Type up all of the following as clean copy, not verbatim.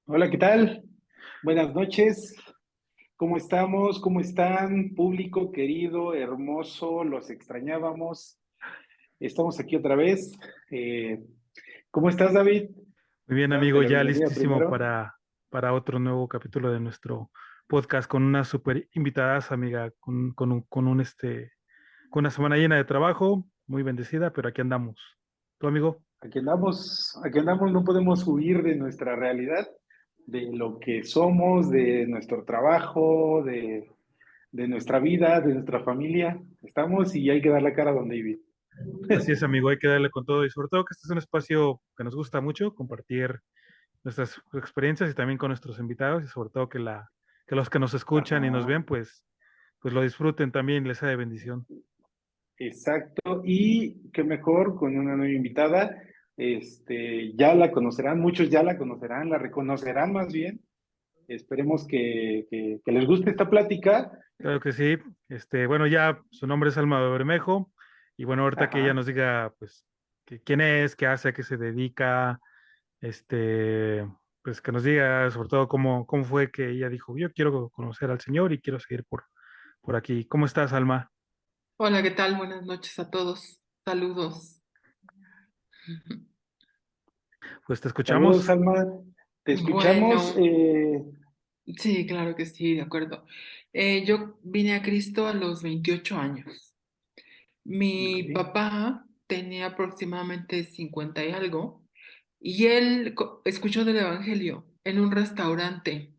Hola, ¿qué tal? Buenas noches. ¿Cómo estamos? ¿Cómo están? Público querido, hermoso, los extrañábamos. Estamos aquí otra vez. Eh, ¿Cómo estás, David? Muy bien, Dándote amigo, la ya bienvenida listísimo primero. para otro nuevo capítulo de nuestro podcast con una super invitada, amiga, con una semana llena de trabajo, muy bendecida, pero aquí andamos. ¿Tu amigo? Aquí andamos, no podemos huir de nuestra realidad, de lo que somos, de nuestro trabajo, de nuestra vida, de nuestra familia. Estamos y hay que dar la cara donde vive. Así es, amigo, hay que darle con todo y sobre todo que este es un espacio que nos gusta mucho, compartir nuestras experiencias y también con nuestros invitados y sobre todo que los que nos escuchan y nos Ajá. ven, pues lo disfruten también, les sea de bendición. Exacto, y qué mejor con una nueva invitada. Ya la conocerán, muchos ya la conocerán, la reconocerán más bien. Esperemos que les guste esta plática. Claro que sí. Bueno, ya su nombre es Alma Bermejo. Y bueno, ahorita que ella Ajá. nos diga, pues, quién es, qué hace, a qué se dedica, este, pues que nos diga sobre todo cómo fue que ella dijo, yo quiero conocer al Señor y quiero seguir por aquí. ¿Cómo estás, Alma? Hola, ¿qué tal? Buenas noches a todos. Saludos. Pues te Saludos, escuchamos. Alma. Te escuchamos. Bueno, sí, claro que sí, de acuerdo. Yo vine a Cristo a los 28 años. Ok, Mi papá tenía aproximadamente 50 y algo, y él escuchó del Evangelio en un restaurante.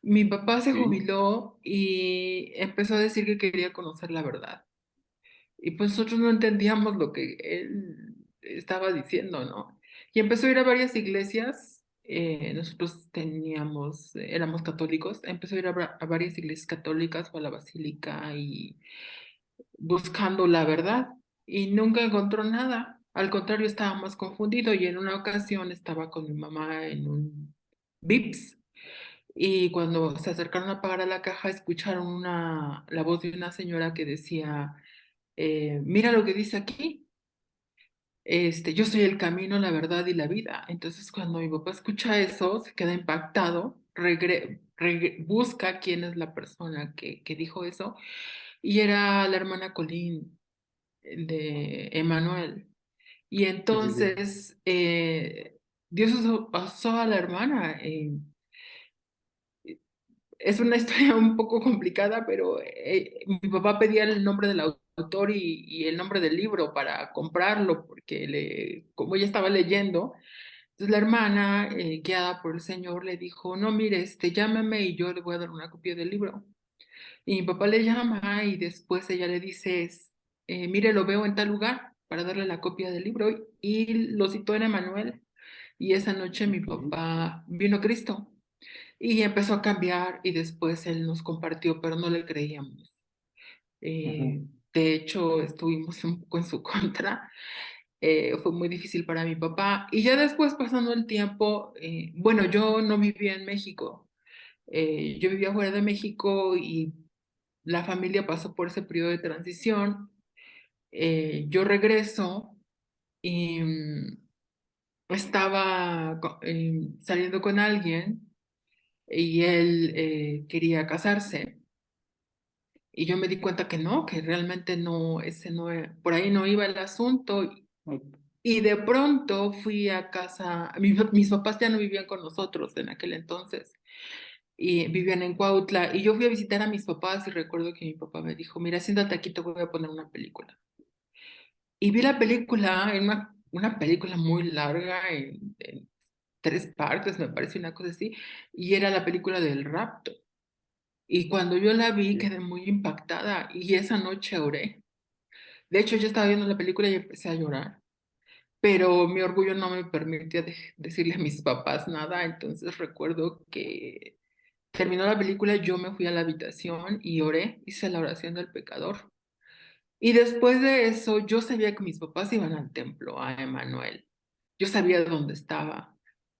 Mi papá se ok. jubiló y empezó a decir que quería conocer la verdad. Y pues nosotros no entendíamos lo que él estaba diciendo, ¿no? Y empezó a ir a varias iglesias, nosotros teníamos, éramos católicos, empezó a ir a varias iglesias católicas o a la basílica y buscando la verdad y nunca encontró nada. Al contrario, estaba más confundido y en una ocasión estaba con mi mamá en un Vips y cuando se acercaron a pagar a la caja escucharon la voz de una señora que decía mira lo que dice aquí, yo soy el camino, la verdad y la vida. Entonces, cuando mi papá escucha eso, se queda impactado, busca quién es la persona que dijo eso, y era la hermana Colín de Emanuel. Y Sí, sí, sí. entonces, Dios usó a la hermana. Es una historia un poco complicada, pero mi papá pedía el nombre del autor y el nombre del libro para comprarlo, porque como ella estaba leyendo, entonces la hermana, guiada por el Señor, le dijo, no, mire, llámame y yo le voy a dar una copia del libro. Y mi papá le llama y después ella le dice, mire, lo veo en tal lugar para darle la copia del libro y lo citó en Emanuel. Y esa noche mi Ok. papá vino a Cristo. Y empezó a cambiar y después él nos compartió, pero no le creíamos. Ujú. De hecho, estuvimos un poco en su contra. Fue muy difícil para mi papá. Y ya después, pasando el tiempo, bueno, yo no vivía en México. Yo vivía fuera de México y la familia pasó por ese periodo de transición. Yo regreso y estaba saliendo con alguien y él quería casarse. Y yo me di cuenta que no, que realmente no, ese no, por ahí no iba el asunto. Y de pronto fui a casa, mis papás ya no vivían con nosotros en aquel entonces, y vivían en Cuautla, y yo fui a visitar a mis papás y recuerdo que mi papá me dijo, mira, siéntate aquí, te voy a poner una película. Y vi la película, en una película muy larga, en 3 partes, me parece una cosa así, y era la película del rapto. Y cuando yo la vi Ok. quedé muy impactada y esa noche oré. De hecho, yo estaba viendo la película y empecé a llorar, pero mi orgullo no me permitía decirle a mis papás nada, entonces recuerdo que terminó la película, yo me fui a la habitación y oré, hice la oración del pecador. Y después de eso, yo sabía que mis papás iban al templo, a Emanuel. Yo sabía dónde estaba.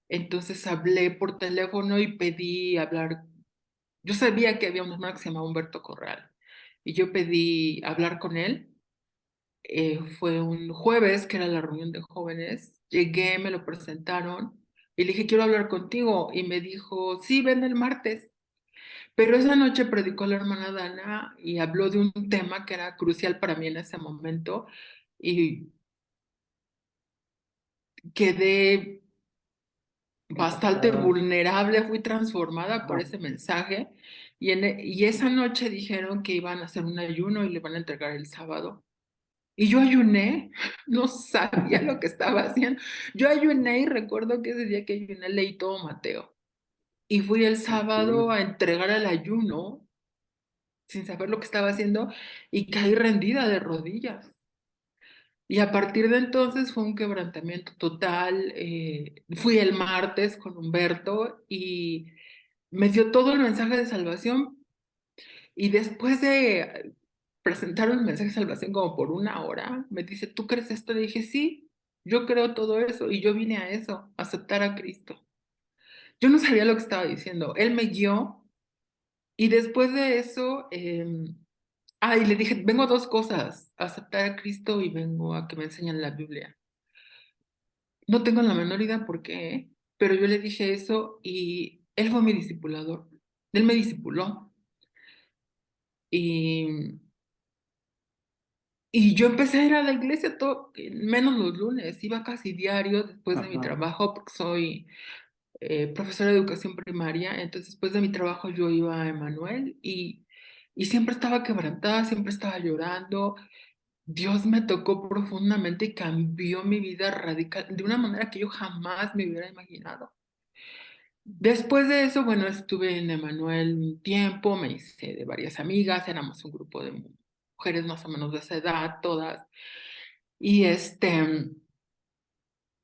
Entonces hablé por teléfono y pedí hablar. Yo sabía que había un hermano que se llamaba Humberto Corral y yo pedí hablar con él. Fue un jueves, que era la reunión de jóvenes. Llegué, me lo presentaron Y le dije, quiero hablar contigo. Y me dijo, sí, ven el martes. Pero esa noche predicó la hermana Dana y habló de un tema que era crucial para mí en ese momento. Y quedé bastante Impactada. vulnerable, fui transformada por Ajá. ese mensaje. Y esa noche dijeron que iban a hacer un ayuno y le van a entregar el sábado. Y yo ayuné, no sabía lo que estaba haciendo. Yo ayuné y recuerdo que ese día que ayuné leí todo Mateo. Y fui el sábado Ok. a entregar el ayuno sin saber lo que estaba haciendo y caí rendida de rodillas. Y a partir de entonces fue un quebrantamiento total. Fui el martes con Humberto y me dio todo el mensaje de salvación. Y después de presentar un mensaje de salvación como por 1 hora, me dice, ¿tú crees esto? Le dije, sí, yo creo todo eso y yo vine a eso, a aceptar a Cristo. Yo no sabía lo que estaba diciendo. Él me guió y después de eso, y le dije, vengo a 2 cosas, a aceptar a Cristo y vengo a que me enseñen la Biblia. No tengo la menor idea por qué, pero yo le dije eso y él fue mi discipulador. Él me discipuló. Y Y yo empecé a ir a la iglesia todo, menos los lunes, iba casi diario después de mi Ajá. trabajo, porque soy profesora de educación primaria, entonces después de mi trabajo yo iba a Emanuel y siempre estaba quebrantada, siempre estaba llorando. Dios me tocó profundamente y cambió mi vida radical, de una manera que yo jamás me hubiera imaginado. Después de eso, bueno, estuve en Emanuel un tiempo, me hice de varias amigas, éramos un grupo de mujeres más o menos de esa edad, todas. Y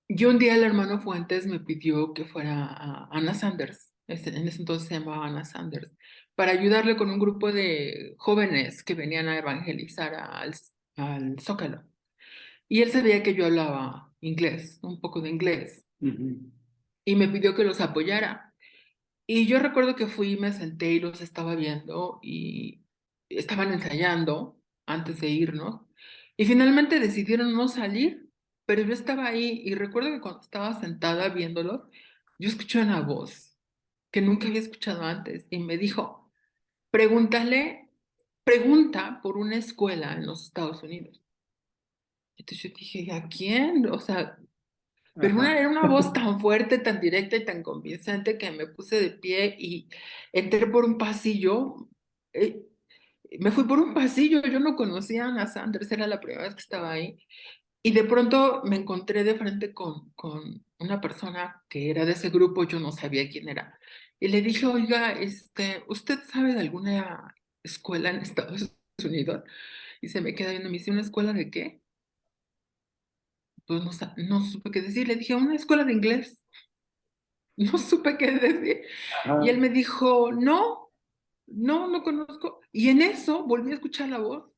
yo un día el hermano Fuentes me pidió que fuera a Anna Sanders, en ese entonces se llamaba Anna Sanders, para ayudarle con un grupo de jóvenes que venían a evangelizar al Zócalo. Y él sabía que yo hablaba inglés, un poco de inglés, Ujú. y me pidió que los apoyara. Y yo recuerdo que fui, me senté y los estaba viendo y estaban ensayando antes de irnos. Y finalmente decidieron no salir, pero yo estaba ahí y recuerdo que cuando estaba sentada viéndolos, yo escuché una voz que nunca había escuchado antes y me dijo, pregunta por una escuela en los Estados Unidos. Entonces yo dije, ¿a quién? O sea, pero Ajá. era una voz tan fuerte, tan directa y tan convincente que me puse de pie y entré por un pasillo. eh, Me fui por un pasillo, yo no conocía a Ana Sanders, era la primera vez que estaba ahí. Y de pronto me encontré de frente con una persona que era de ese grupo, yo no sabía quién era. Y le dije, oiga, ¿usted sabe de alguna escuela en Estados Unidos? Y se me queda viendo, me dice, ¿una escuela de qué? Pues no supe qué decir. Le dije, una escuela de inglés. No supe qué decir. Y Ajá. él me dijo, no, no conozco. Y en eso volví a escuchar la voz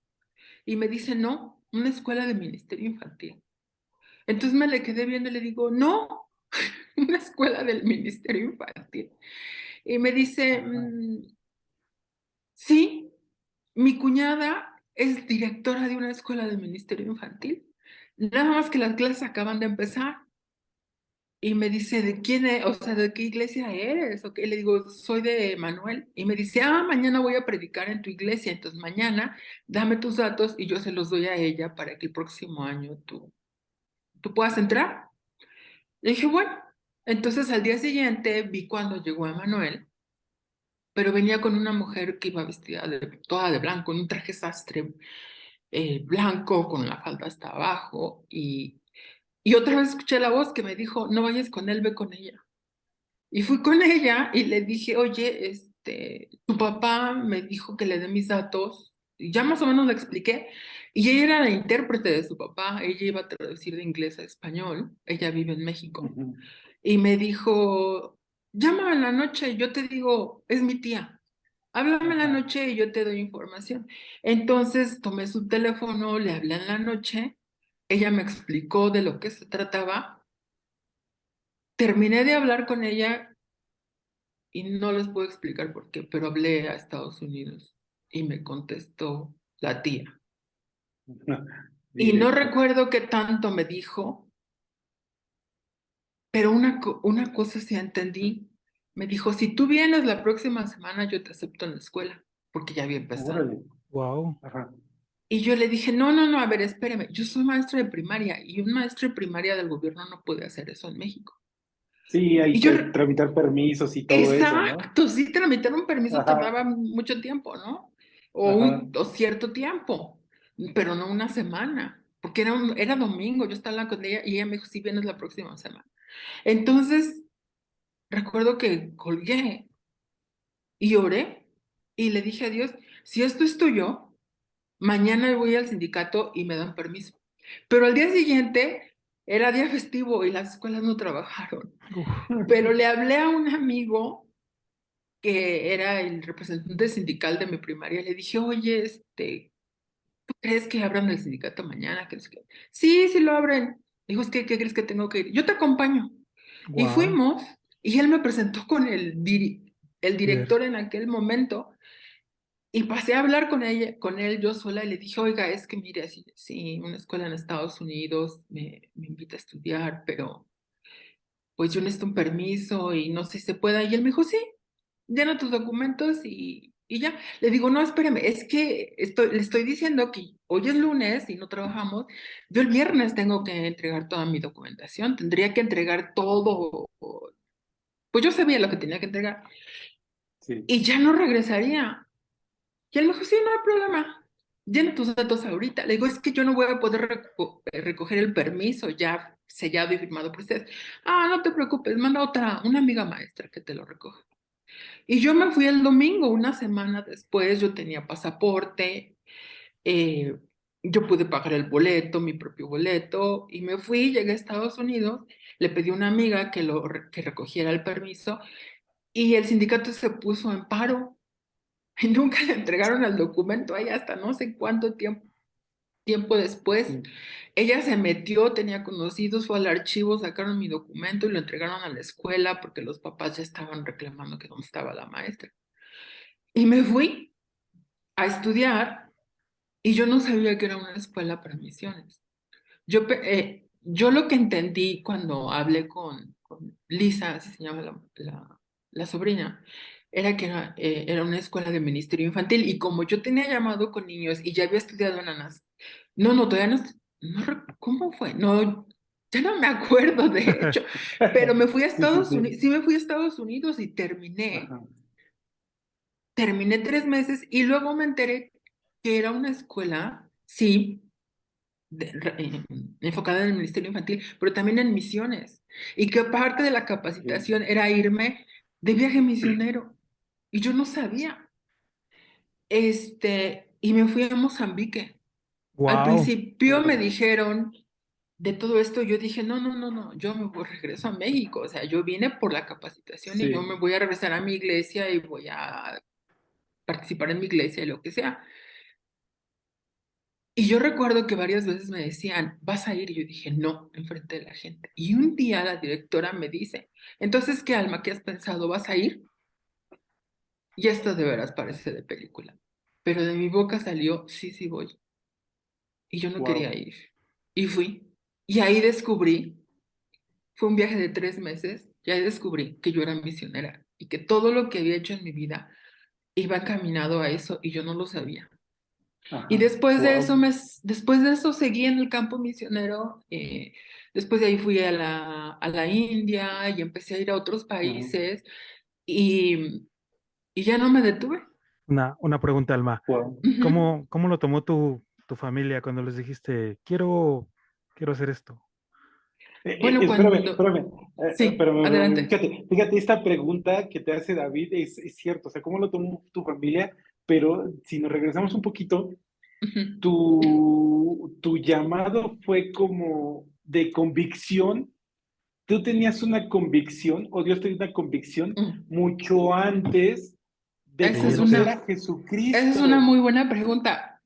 y me dice, no, una escuela de ministerio infantil. Entonces me le quedé viendo y le digo, no, una escuela del ministerio infantil. Y me dice, Ajá. sí, mi cuñada es directora de una escuela de ministerio infantil. Nada más que las clases acaban de empezar. Y me dice, ¿de quién es? O sea, ¿de qué iglesia eres? ¿O qué? Le digo, soy de Manuel. Y me dice, mañana voy a predicar en tu iglesia. Entonces, mañana dame tus datos y yo se los doy a ella para que el próximo año tú puedas entrar. Le dije, bueno. Entonces, al día siguiente vi cuando llegó Manuel, pero venía con una mujer que iba vestida toda de blanco, en un traje sastre blanco, con la falda hasta abajo. Y otra vez escuché la voz que me dijo, no vayas con él, ve con ella. Y fui con ella y le dije, oye, tu papá me dijo que le dé mis datos. Y ya más o menos le expliqué. Y ella era la intérprete de su papá. Ella iba a traducir de inglés a español. Ella vive en México. Ujú. Y me dijo, llámame en la noche. Yo te digo, es mi tía. Háblame en la Ajá. noche y yo te doy información. Entonces tomé su teléfono, le hablé en la noche. Ella me explicó de lo que se trataba. Terminé de hablar con ella y no les puedo explicar por qué, pero hablé a Estados Unidos y me contestó la tía. Y no Directo. recuerdo qué tanto me dijo, Pero una cosa sí entendí. Me dijo, si tú vienes la próxima semana, yo te acepto en la escuela, porque ya había empezado. Órale. Wow. Ajá. Y yo le dije, no, no, no, a ver, espéreme, yo soy maestro de primaria y un maestro de primaria del gobierno no puede hacer eso en México. Sí, hay Y yo, que tramitar permisos y todo eso, ¿no? exacto, sí, tramitar un permiso Ajá, tardaba mucho tiempo, ¿no? ajá, O cierto tiempo, pero no una semana, porque era domingo, yo estaba hablando con ella y ella me dijo, sí, vienes la próxima semana. Entonces, recuerdo que colgué y oré y le dije a Dios, si esto es tuyo, mañana voy al sindicato y me dan permiso. Pero al día siguiente era día festivo y las escuelas no trabajaron. Pero le hablé a un amigo que era el representante sindical de mi primaria. Le dije, oye, ¿tú crees que abran el sindicato mañana? ¿Crees que? Sí, sí lo abren. Dijo, es que, ¿qué crees que tengo que ir? Yo te acompaño. Y Wow. fuimos y él me presentó con el Líder. director en aquel momento. Y pasé a hablar con él yo sola y le dije, oiga, es que mire, sí, una escuela en Estados Unidos me invita a estudiar, pero pues yo necesito un permiso y no sé si se pueda. Y él me dijo, sí, llena tus documentos y ya. Le digo, no, espérame, es que le estoy diciendo que hoy es lunes y no trabajamos. Yo el viernes tengo que entregar toda mi documentación, tendría que entregar todo. Pues yo sabía lo que tenía que entregar sí, y ya no regresaría. Y él me dijo, sí, no hay problema, llena tus datos ahorita. Le digo, es que yo no voy a poder recoger el permiso ya sellado y firmado por ustedes. Ah, no te preocupes, manda una amiga maestra que te lo recoja. Y yo me fui el domingo, una semana después, yo tenía pasaporte, eh, yo pude pagar el boleto, mi propio boleto, y me fui, llegué a Estados Unidos, le pedí a una amiga que recogiera el permiso, y el sindicato se puso en paro. Y nunca le entregaron el documento a ella hasta no sé cuánto tiempo después. sí, Ella se metió, tenía conocidos, fue al archivo, sacaron mi documento y lo entregaron a la escuela porque los papás ya estaban reclamando que dónde estaba la maestra. Y me fui a estudiar y yo no sabía que era una escuela para misiones. Yo lo que entendí cuando hablé con Lisa, así se llama la sobrina, era que era una escuela de ministerio infantil y como yo tenía llamado con niños y ya había estudiado en ANAS, no, todavía ¿cómo fue? No, ya no me acuerdo de hecho, pero me fui a sí, sí, Estados Unidos, sí, sí me fui a Estados Unidos y terminé, ajá, terminé 3 meses y luego me enteré que era una escuela, sí, enfocada en el Ministerio Infantil, pero también en misiones. Y que parte de la sí, capacitación era irme de viaje misionero. Y yo no sabía. Y me fui a Mozambique. Al Wow. principio me órale, dijeron de todo esto, yo dije, no, no, no, no, yo me regreso a México. O sea, yo vine por la capacitación y yo sí, me voy a regresar a mi iglesia y voy a participar en mi iglesia y lo que sea. Y yo recuerdo que varias veces me decían, ¿vas a ir? Y yo dije, no, enfrente de la gente. Y un día la directora me dice, entonces, ¿qué Alma? ¿Qué has pensado? ¿Vas a ir? Y esto de veras parece de película. Pero de mi boca salió, sí, sí voy. Y yo no quería wow, ir. Y fui. Y ahí descubrí, fue un viaje de 3 meses, y ahí descubrí que yo era misionera y que todo lo que había hecho en mi vida iba encaminado a eso y yo no lo sabía. Y ajá, después de eso, wow, después de eso seguí en el campo misionero. Después de ahí fui a la India y empecé a ir a otros países y, y ya no me detuve. Una pregunta, Alma. wow. Ujú. ¿Cómo lo tomó tu familia cuando les dijiste, quiero hacer esto? Bueno, Espérame, cuando... espérame, Sí, adelante. fíjate, esta pregunta que te hace David es cierto, o sea, ¿cómo lo tomó tu familia? Pero si nos regresamos un poquito, Ujú. tu llamado fue como de convicción. ¿Tú tenías una convicción o Dios tenía una convicción Mm. mucho antes de Esa es conocer a esa es una Jesucristo? muy buena pregunta.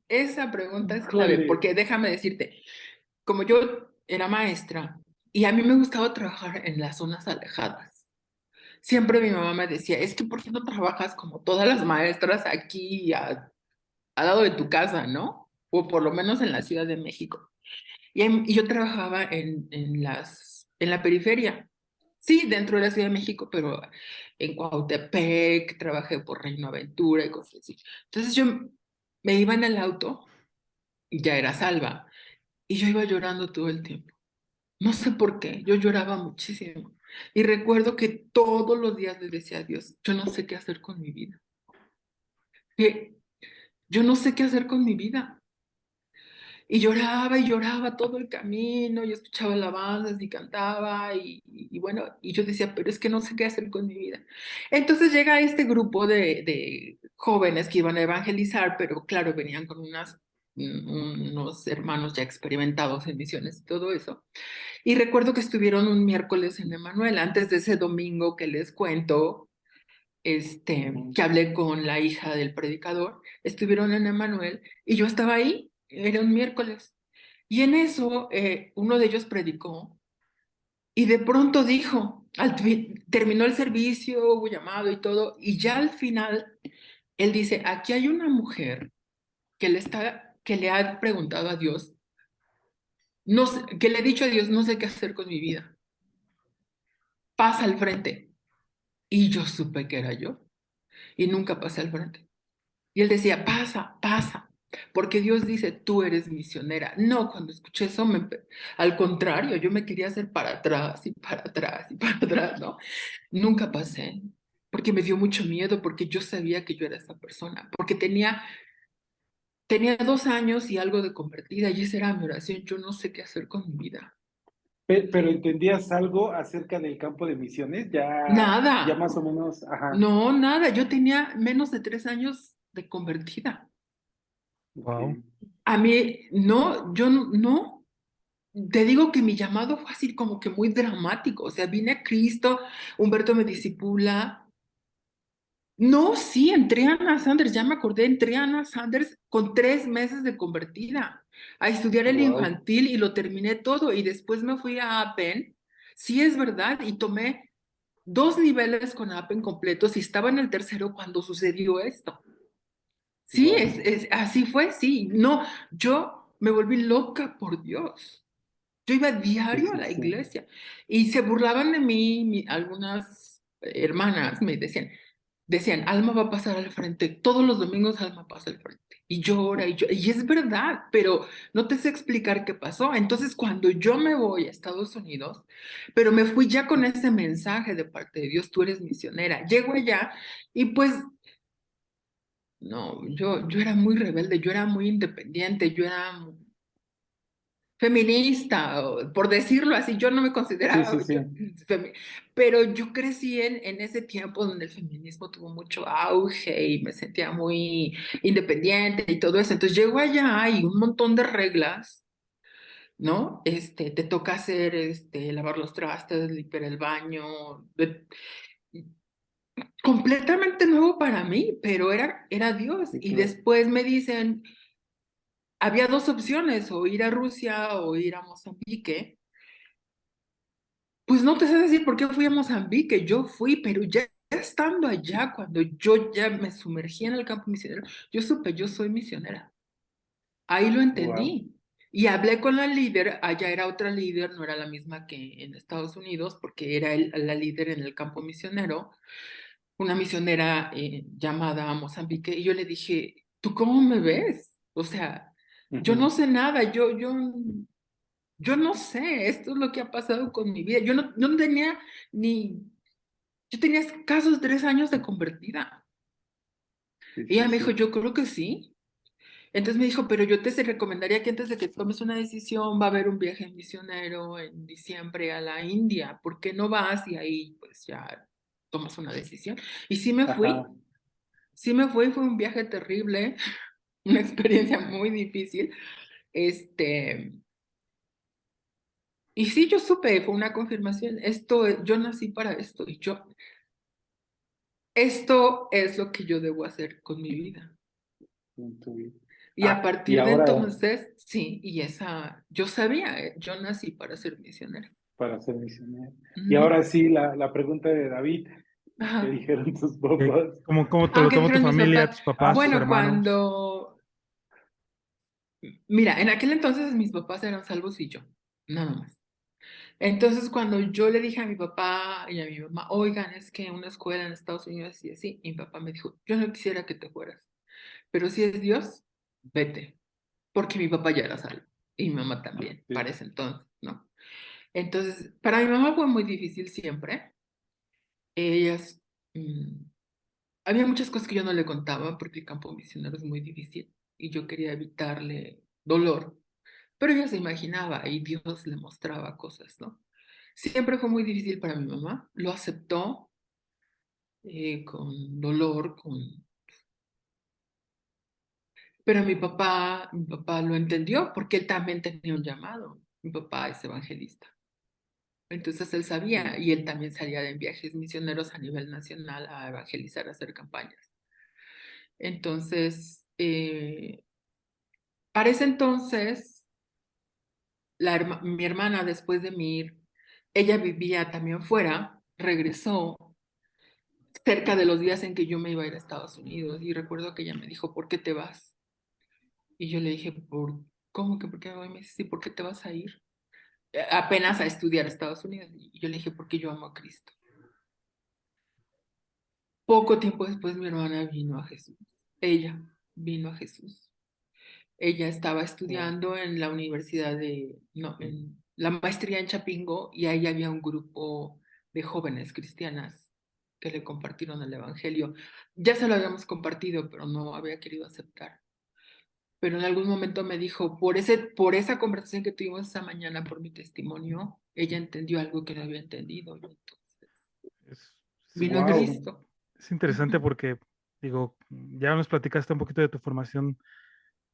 Esa pregunta es clave, Híjole, porque déjame decirte, como yo era maestra y a mí me gustaba trabajar en las zonas alejadas. Siempre mi mamá me decía, es que ¿por qué no trabajas como todas las maestras aquí al lado de tu casa, ¿no? O por lo menos en la Ciudad de México. Y yo trabajaba en las en la periferia. Sí, dentro de la Ciudad de México, pero en Cuautepec, trabajé por Reino Aventura y cosas así. Entonces yo me iba en el auto, y ya era salva, y yo iba llorando todo el tiempo. No sé por qué, yo lloraba muchísimo. Y recuerdo que todos los días le decía a Dios, yo no sé qué hacer con mi vida. Que yo no sé qué hacer con mi vida. Y lloraba todo el camino, yo escuchaba alabanzas y cantaba y bueno, y yo decía, pero es que no sé qué hacer con mi vida. Entonces llega este grupo de jóvenes que iban a evangelizar, pero claro, venían con unos hermanos ya experimentados en misiones y todo eso. Y recuerdo que estuvieron un miércoles en Emanuel, antes de ese domingo que les cuento, que hablé con la hija del predicador, estuvieron en Emanuel y yo estaba ahí, era un miércoles. Y en eso uno de ellos predicó y de pronto dijo, terminó el servicio, hubo llamado y todo, y ya al final él dice, aquí hay una mujer que le ha preguntado a Dios, no sé, que le ha dicho a Dios, no sé qué hacer con mi vida, pasa al frente. Y yo supe que era yo y nunca pasé al frente. Y él decía, pasa, pasa, porque Dios dice, tú eres misionera. No, cuando escuché eso, al contrario, yo me quería hacer para atrás y para atrás y para atrás, ¿no? Nunca pasé, porque me dio mucho miedo, porque yo sabía que yo era esa persona, porque tenía 2 años y algo de convertida, y esa era mi oración, yo no sé qué hacer con mi vida. Pero ¿entendías algo acerca del campo de misiones? Ya Nada, más o menos, ajá, no, nada, yo tenía menos de 3 años de convertida. ok, Wow. A mí, no, yo no, te digo que mi llamado fue así como que muy dramático, o sea, vine a Cristo, Humberto me discipula. No, sí, entré a Ana Sanders, ya me acordé, entré a Ana Sanders con 3 meses de convertida a estudiar el wow, infantil y lo terminé todo y después me fui a Apen, sí es verdad, y tomé 2 niveles con Apen completos y estaba en el tercero cuando sucedió esto. Sí, wow, así fue, sí. No, yo me volví loca por Dios. Yo iba sí, diario a sí, la sí, iglesia y se burlaban de mí, algunas hermanas me decían, Alma va a pasar al frente, todos los domingos Alma pasa al frente. Y llora y llora, y es verdad, pero no te sé explicar qué pasó. Entonces, cuando yo me voy a Estados Unidos, pero me fui ya con ese mensaje de parte de Dios, tú eres misionera, llego allá y pues no, yo era muy rebelde, yo era muy independiente, yo era feminista, por decirlo así, yo no me sí, sí, consideraba, sí, pero yo crecí en ese tiempo donde el feminismo tuvo mucho auge y me sentía muy independiente y todo eso. Entonces llego allá y un montón de reglas, ¿no? Te toca hacer, lavar los trastes, limpiar el baño, completamente nuevo para mí, pero era Dios. sí, Y claro, después me dicen, había dos opciones, o ir a Rusia o ir a Mozambique. Pues no te sé decir por qué fui a Mozambique, yo fui, pero ya estando allá, cuando yo ya me sumergí en el campo misionero, yo supe, yo soy misionera. Ahí lo wow, entendí. Y hablé con la líder, allá era otra líder, no era la misma que en Estados Unidos, porque era la líder en el campo misionero, una misionera llamada Mozambique, y yo le dije, ¿tú cómo me ves? O sea, yo no ujú, sé nada, yo no sé, esto es lo que ha pasado con mi vida. Yo no tenía ni, yo tenía escasos 3 años de convertida. sí, Y ella sí, me dijo, sí, yo creo que sí. Entonces me dijo, pero yo recomendaría que antes de que tomes una decisión va a haber un viaje misionero en diciembre a la India. ¿Por qué no vas? Y ahí pues ya tomas una decisión. Y ajá, sí me fui, fue un viaje terrible, una experiencia muy difícil. Este, y sí, yo supe, fue una confirmación, yo nací para esto y esto es lo que yo debo hacer con mi vida. en tu vida. Y a Y partir de ahora entonces, sí, yo sabía, yo nací para ser misionera. para ser misionero. Y Ujú. ahora sí, la pregunta de David, ¿qué Ajá. dijeron tus papás? ¿Cómo te Ah, lo ¿qué tomó tu dijeron mis familia, papás? tus papás, tus Así, Bueno, hermanos? mira, en aquel entonces mis papás eran salvos y yo, nada más. Entonces, cuando yo le dije a mi papá y a mi mamá, oigan, es que una escuela en Estados Unidos y así, y mi papá me dijo, yo no quisiera que te fueras, pero si es Dios, vete, porque mi papá ya era salvo y mi mamá también, Sí, para ese entonces, ¿no? Entonces, para mi mamá fue muy difícil siempre. Ellas, mm, había muchas cosas que yo no le contaba porque el campo misionero es muy difícil y yo quería evitarle dolor, pero ella se imaginaba y Dios le mostraba cosas, ¿no? Siempre fue muy difícil para mi mamá, lo aceptó con dolor, pero mi papá lo entendió porque él también tenía un llamado. Mi papá es evangelista. Entonces él sabía sí, y él también salía en viajes misioneros a nivel nacional a evangelizar, a hacer campañas. Entonces, para ese entonces, mi hermana, después de mí ir, ella vivía también fuera, regresó cerca de los días en que yo me iba a ir a Estados Unidos y recuerdo que ella me dijo, ¿por qué te vas? Y yo le dije, ¿cómo que por qué me voy? Y me dice, sí, ¿por qué te vas a ir? Apenas a estudiar a Estados Unidos. Y yo le dije, porque yo amo a Cristo. Poco tiempo después mi hermana vino a Jesús. Ella vino a Jesús. Ella estaba wow, estudiando en la universidad no, en la maestría en Chapingo y ahí había un grupo de jóvenes cristianas que le compartieron el evangelio. Ya se lo habíamos compartido, pero no había querido aceptar. Pero en algún momento me dijo, por esa conversación que tuvimos esa mañana, por mi testimonio, ella entendió algo que no había entendido. Y entonces Es, vino a wow, Cristo. es interesante Ujú. porque, digo, ya nos platicaste un poquito de tu formación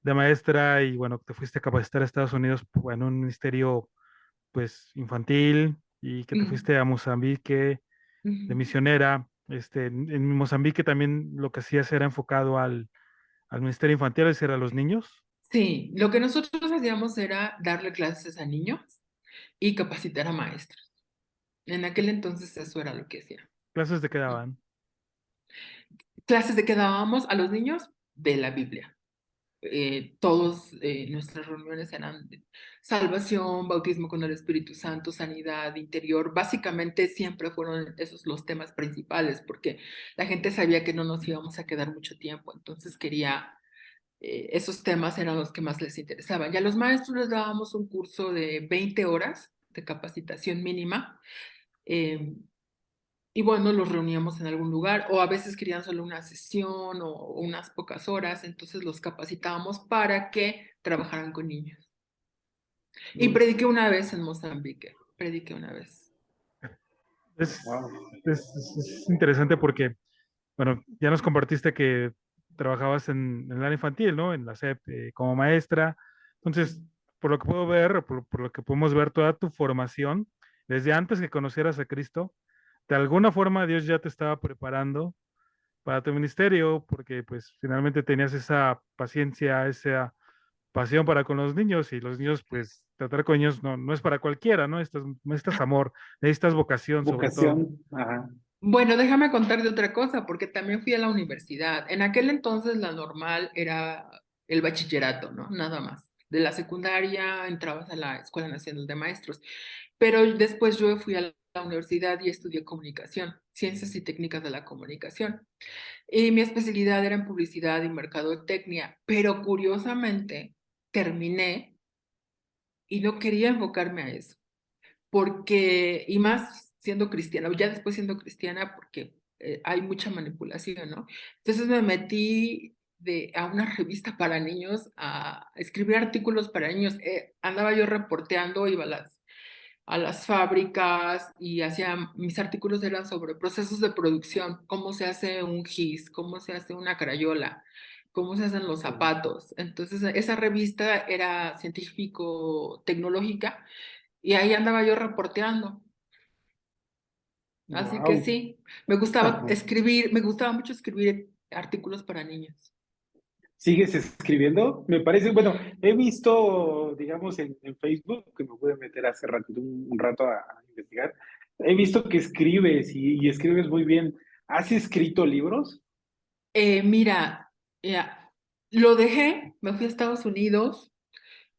de maestra y bueno, te fuiste a capacitar a Estados Unidos en un ministerio pues infantil y que te Mm, fuiste a Mozambique de ujú. misionera. En Mozambique también lo que hacías era enfocado al ministerio infantil, es decir, a los niños. Sí, lo que nosotros hacíamos era darle clases a niños y capacitar a maestros. En aquel entonces eso era lo que hacía. ¿Clases de qué daban? Clases de que dábamos a los niños de la Biblia. Todos nuestras reuniones eran de salvación, bautismo con el Espíritu Santo, sanidad interior. Básicamente siempre fueron esos los temas principales porque la gente sabía que no nos íbamos a quedar mucho tiempo, entonces esos temas eran los que más les interesaban. Y a los maestros les dábamos un curso de 20 horas de capacitación mínima. eh, y bueno, los reuníamos en algún lugar o a veces querían solo una sesión o unas pocas horas, entonces los capacitábamos para que trabajaran con niños. Y uy, prediqué una vez en Mozambique, prediqué una vez. Es, wow, es interesante porque, bueno, ya nos compartiste que trabajabas en el área infantil, ¿no? En la SEP como maestra. Entonces, por lo que puedo ver, o por lo que podemos ver, toda tu formación, desde antes que conocieras a Cristo, de alguna forma Dios ya te estaba preparando para tu ministerio, porque pues finalmente tenías esa paciencia, esa pasión para con los niños y los niños, pues tratar con ellos no es para cualquiera, ¿no? Necesitas amor, necesitas vocación sobre todo. vocación, ajá, Bueno, déjame contarte otra cosa, porque también fui a la universidad. En aquel entonces la normal era el bachillerato, ¿no? Nada más. De la secundaria entrabas a la Escuela Nacional de Maestros, pero después yo fui a la universidad y estudié comunicación, ciencias y técnicas de la comunicación. Y mi especialidad era en publicidad y mercadotecnia, pero curiosamente terminé y no quería enfocarme a eso porque, y más siendo cristiana, ya después siendo cristiana, porque hay mucha manipulación, ¿no? Entonces me metí a una revista para niños, a escribir artículos para niños. Andaba yo reporteando, iba a las fábricas y hacía, mis artículos eran sobre procesos de producción, cómo se hace un gis, cómo se hace una crayola, cómo se hacen los zapatos. Entonces, esa revista era científico-tecnológica y ahí andaba yo reporteando. Así que wow. sí, me gustaba escribir, me gustaba mucho escribir artículos para niños. ¿Sigues escribiendo? Me parece, bueno, he visto, digamos, en Facebook, que me pude meter hace ratito, un rato a investigar, he visto que escribes y escribes muy bien. ¿Has escrito libros? Mira, ya, lo dejé, me fui a Estados Unidos,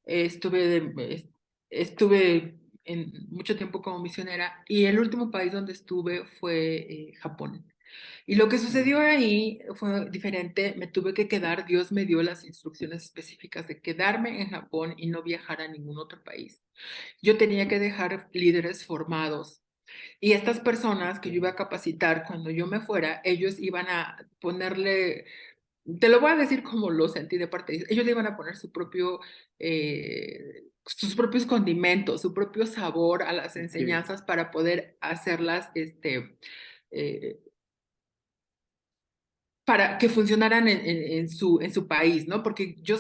estuve, estuve en mucho tiempo como misionera y el último país donde estuve fue Japón. Y lo que sucedió ahí fue diferente, me tuve que quedar, Dios me dio las instrucciones específicas de quedarme en Japón y no viajar a ningún otro país. Yo tenía que dejar líderes formados y estas personas que yo iba a capacitar cuando yo me fuera, ellos iban a ponerle, te lo voy a decir como lo sentí de parte de ellos, ellos le iban a poner sus propios condimentos, su propio sabor a las enseñanzas para poder hacerlas, eh, para que funcionaran en su país, ¿no? Porque yo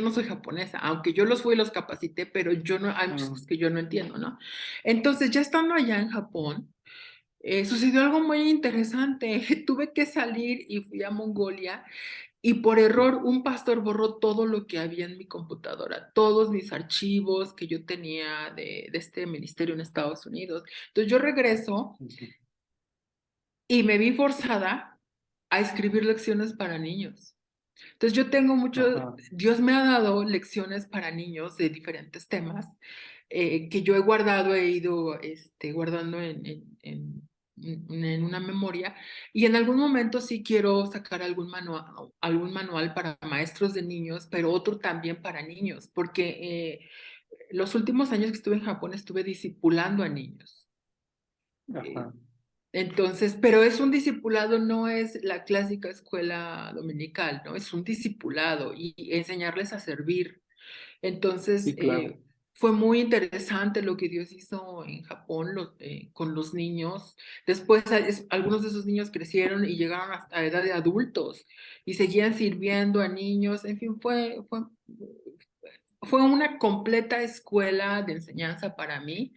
no soy japonesa, aunque yo los fui y los capacité, pero yo no, hay muchas cosas que yo no entiendo, ¿no? Entonces, ya estando allá en Japón, sucedió algo muy interesante. Tuve que salir y fui a Mongolia y por error un pastor borró todo lo que había en mi computadora, todos mis archivos que yo tenía de este ministerio en Estados Unidos. Entonces yo regreso y me vi forzada a escribir lecciones para niños. Entonces yo tengo mucho, Dios me ha dado lecciones para niños de diferentes temas que yo he guardado, he ido guardando en una memoria y en algún momento sí quiero sacar algún manual para maestros de niños, pero otro también para niños, porque los últimos años que estuve en Japón estuve discipulando a niños. Ajá. Entonces, pero es un discipulado, no es la clásica escuela dominical, ¿no? Es un discipulado y enseñarles a servir. Entonces, Sí, claro. fue muy interesante lo que Dios hizo en Japón con los niños. Después, algunos de esos niños crecieron y llegaron hasta la edad de adultos y seguían sirviendo a niños. En fin, fue una completa escuela de enseñanza para mí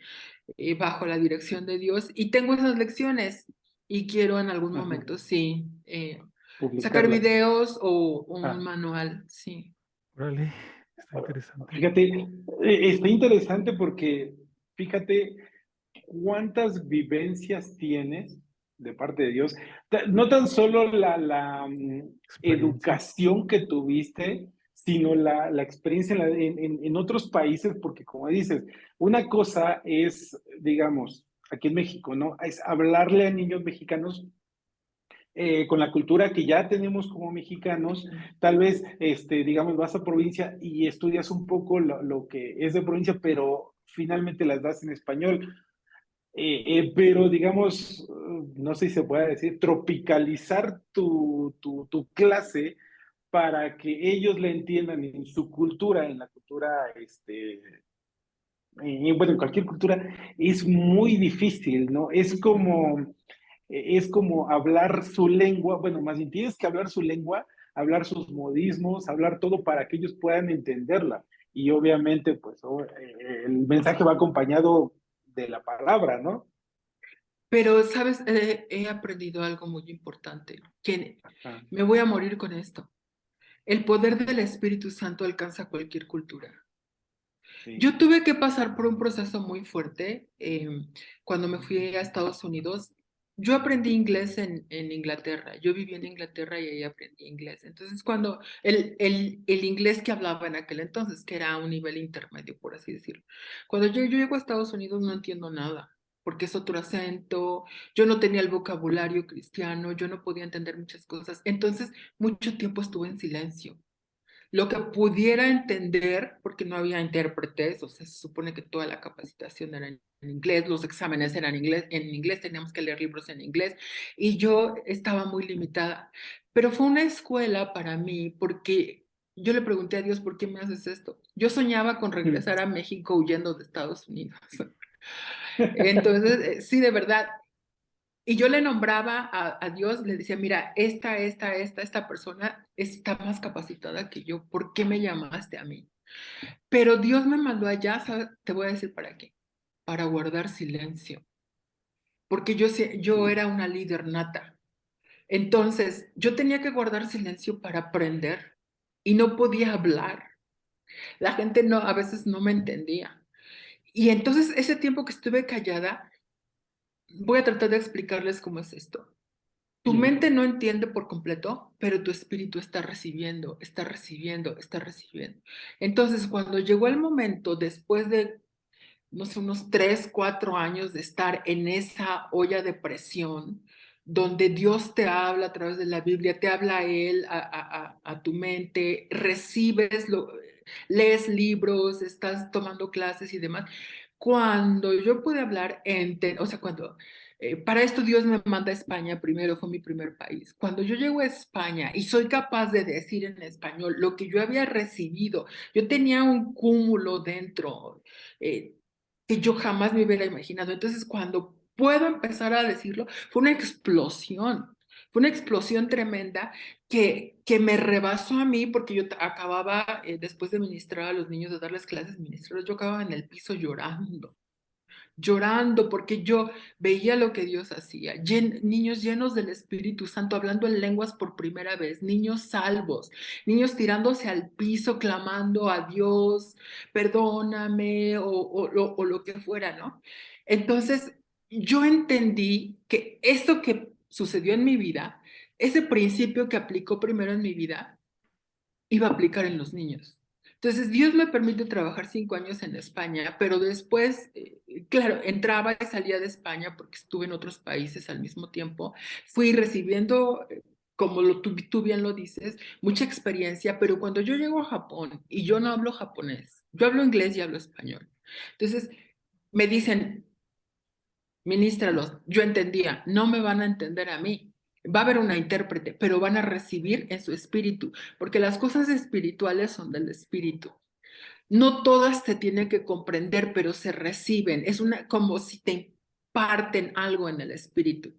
bajo la dirección de Dios y tengo esas lecciones y quiero en algún Ajá. momento, sí, sacar Publicarlas. videos o un Ah, manual, sí. Órale, está interesante. fíjate, está interesante porque, fíjate, cuántas vivencias tienes de parte de Dios. No tan solo la Experiencia. educación que tuviste, sino la experiencia en otros países, porque como dices, una cosa es, digamos, aquí en México, ¿no? Es hablarle a niños mexicanos con la cultura que ya tenemos como mexicanos, tal vez, digamos, vas a provincia y estudias un poco lo que es de provincia, pero finalmente las das en español. Pero digamos, no sé si se puede decir, tropicalizar tu clase para que ellos la entiendan en su cultura, en la cultura, bueno, en cualquier cultura, es muy difícil, ¿no? Es como hablar su lengua, bueno, más bien tienes que hablar su lengua, hablar sus modismos, hablar todo para que ellos puedan entenderla. Y obviamente, pues, el mensaje va acompañado de la palabra, ¿no? Pero, ¿sabes? He aprendido algo muy importante, que Ajá, me voy a morir con esto. El poder del Espíritu Santo alcanza cualquier cultura. sí. Yo tuve que pasar por un proceso muy fuerte cuando me fui a Estados Unidos. Yo aprendí inglés en Inglaterra. Yo viví en Inglaterra y ahí aprendí inglés. Entonces, cuando el inglés que hablaba en aquel entonces, que era un nivel intermedio, por así decirlo. Cuando yo llego a Estados Unidos no entiendo nada, porque es otro acento. Yo no tenía el vocabulario cristiano, yo no podía entender muchas cosas. Entonces, mucho tiempo estuve en silencio lo que pudiera entender, porque no había intérpretes, o sea, se supone que toda la capacitación era en inglés, los exámenes eran en inglés, teníamos que leer libros en inglés, y yo estaba muy limitada. Pero fue una escuela para mí, porque yo le pregunté a Dios, ¿por qué me haces esto? Yo soñaba con regresar a México huyendo de Estados Unidos. Entonces, sí, de verdad, y yo le nombraba a Dios, le decía, mira, esta persona está más capacitada que yo, ¿por qué me llamaste a mí? Pero Dios me mandó allá, ¿sabes? Te voy a decir para qué, para guardar silencio, porque yo era una líder nata. Entonces, yo tenía que guardar silencio para aprender y no podía hablar. La gente no, a veces no me entendía. Y entonces, ese tiempo que estuve callada, voy a tratar de explicarles cómo es esto. Tu mente no entiende por completo, pero tu espíritu está recibiendo, está recibiendo, está recibiendo. Entonces, cuando llegó el momento, después de no sé, unos 3, 4 años de estar en esa olla de presión, donde Dios te habla a través de la Biblia, te habla a Él, a tu mente, lees libros, estás tomando clases y demás. Cuando yo pude hablar, o sea, para esto Dios me manda a España primero, fue mi primer país. Cuando yo llego a España y soy capaz de decir en español lo que yo había recibido, yo tenía un cúmulo dentro eh, que yo jamás me hubiera imaginado. Entonces, cuando puedo empezar a decirlo, fue una explosión tremenda que me rebasó a mí porque yo acababa, después de ministrar a los niños, de darles clases, ministrar, yo acababa en el piso llorando porque yo veía lo que Dios hacía, niños llenos del Espíritu Santo, hablando en lenguas por primera vez, niños salvos, niños tirándose al piso, clamando a Dios, perdóname o lo que fuera, ¿no? Entonces, yo entendí que esto que sucedió en mi vida, ese principio que aplicó primero en mi vida, iba a aplicar en los niños. Entonces, Dios me permite trabajar 5 años en España, pero después, claro, entraba y salía de España porque estuve en otros países al mismo tiempo. Fui recibiendo, como tú bien lo dices, mucha experiencia, pero cuando yo llego a Japón y yo no hablo japonés, yo hablo inglés y hablo español. Entonces, me dicen, ministralos, yo entendía, no me van a entender a mí. Va a haber una intérprete, pero van a recibir en su espíritu, porque las cosas espirituales son del espíritu. No todas se tienen que comprender, pero se reciben. Es como si te imparten algo en el espíritu.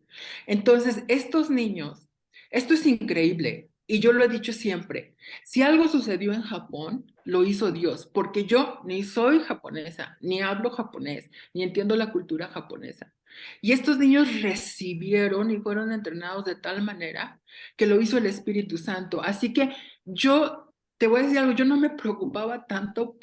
Entonces, estos niños, esto es increíble. Y yo lo he dicho siempre, si algo sucedió en Japón, lo hizo Dios, porque yo ni soy japonesa, ni hablo japonés, ni entiendo la cultura japonesa. Y estos niños recibieron y fueron entrenados de tal manera que lo hizo el Espíritu Santo. Así que yo te voy a decir algo, yo no me preocupaba tanto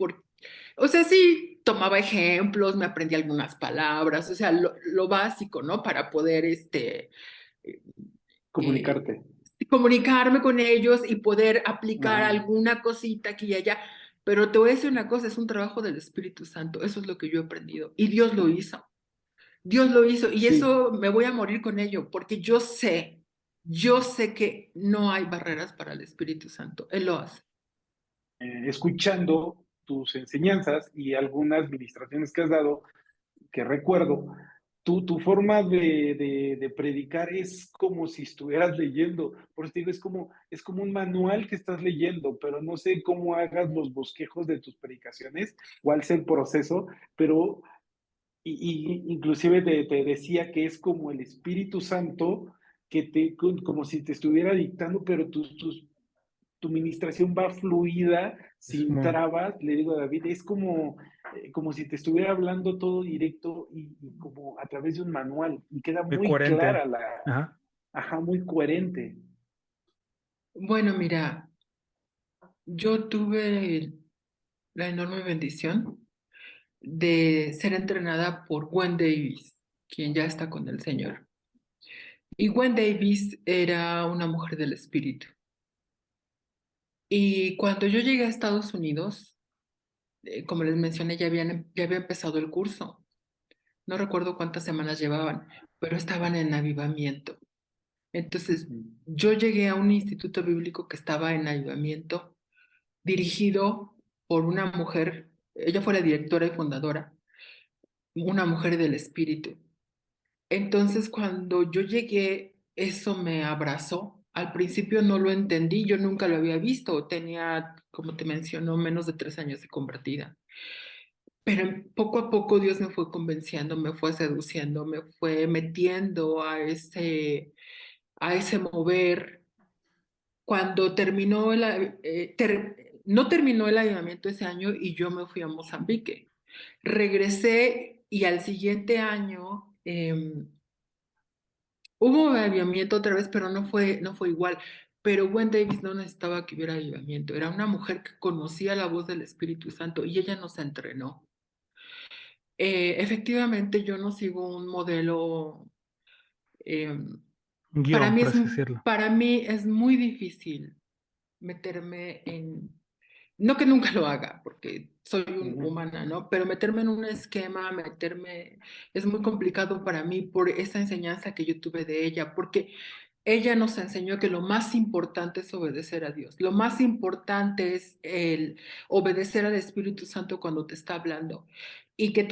o sea, sí tomaba ejemplos, me aprendí algunas palabras, o sea, lo básico, ¿no? Para poder, eh, eh, Comunicarte. comunicarme con ellos y poder aplicar Ajá. alguna cosita aquí y allá. Pero te voy a decir una cosa, es un trabajo del Espíritu Santo, eso es lo que yo he aprendido. Y Dios lo hizo, y Sí. eso me voy a morir con ello, porque yo sé que no hay barreras para el Espíritu Santo, Él lo hace. Escuchando tus enseñanzas y algunas administraciones que has dado, que recuerdo, tu forma de predicar es como si estuvieras leyendo. Por eso te digo, es como un manual que estás leyendo, pero no sé cómo hagas los bosquejos de tus predicaciones, cuál es el proceso, pero inclusive te decía que es como el Espíritu Santo como si te estuviera dictando, pero tu ministración va fluida, Es sin muy, trabas, le digo a David, es como si te estuviera hablando todo directo y como a través de un manual, y queda muy muy coherente. clara Ajá. ajá, muy coherente. Bueno, mira, yo tuve la enorme bendición de ser entrenada por Gwen Davis, quien ya está con el Señor. Y Gwen Davis era una mujer del espíritu. Y cuando yo llegué a Estados Unidos, como les mencioné, ya había empezado el curso. No recuerdo cuántas semanas llevaban, pero estaban en avivamiento. Entonces, Ujú. yo llegué a un instituto bíblico que estaba en avivamiento, dirigido por una mujer, ella fue la directora y fundadora, una mujer del espíritu. Entonces, cuando yo llegué, eso me abrazó. Al principio no lo entendí, yo nunca lo había visto, tenía, como te mencionó, menos de 3 años de convertida. Pero poco a poco Dios me fue convenciendo, me fue seduciendo, me fue metiendo a ese mover. Cuando no terminó el avivamiento ese año y yo me fui a Mozambique. Regresé y al siguiente año hubo avivamiento otra vez, pero no fue igual. Pero Gwen Davis no necesitaba que hubiera avivamiento. Era una mujer que conocía la voz del Espíritu Santo y ella nos entrenó. Efectivamente, yo no sigo un modelo. em, Un para guión, mí por es, así decirlo. para mí es muy difícil meterme no que nunca lo haga, porque soy Ujú. humana, ¿no? Pero meterme en un esquema, es muy complicado para mí por esa enseñanza que yo tuve de ella, porque ella nos enseñó que lo más importante es obedecer a Dios. Lo más importante es el obedecer al Espíritu Santo cuando te está hablando. Y que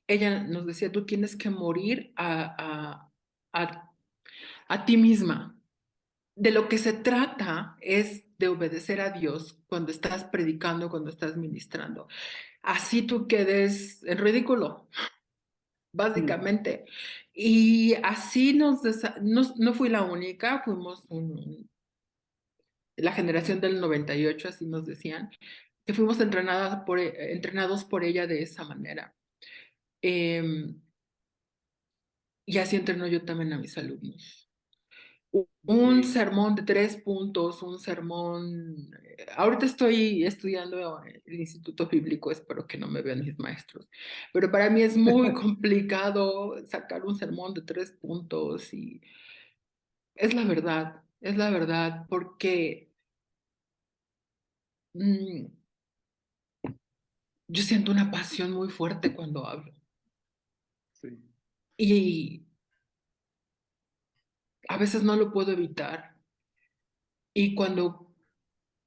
ella nos decía, tú tienes que morir a ti misma. De lo que se trata es de obedecer a Dios cuando estás predicando, cuando estás ministrando. Así tú quedes en ridículo, Mm. básicamente. Y así no fui la única, la generación del 98, así nos decían, que fuimos entrenados por ella de esa manera. Em, y así entreno yo también a mis alumnos. Un Sí. sermón de 3 puntos, un sermón. Ahorita estoy estudiando el Instituto Bíblico, espero que no me vean mis maestros, pero para mí es muy complicado sacar un sermón de 3 puntos y es la verdad, porque mm, yo siento una pasión muy fuerte cuando hablo Sí. y a veces no lo puedo evitar. Y cuando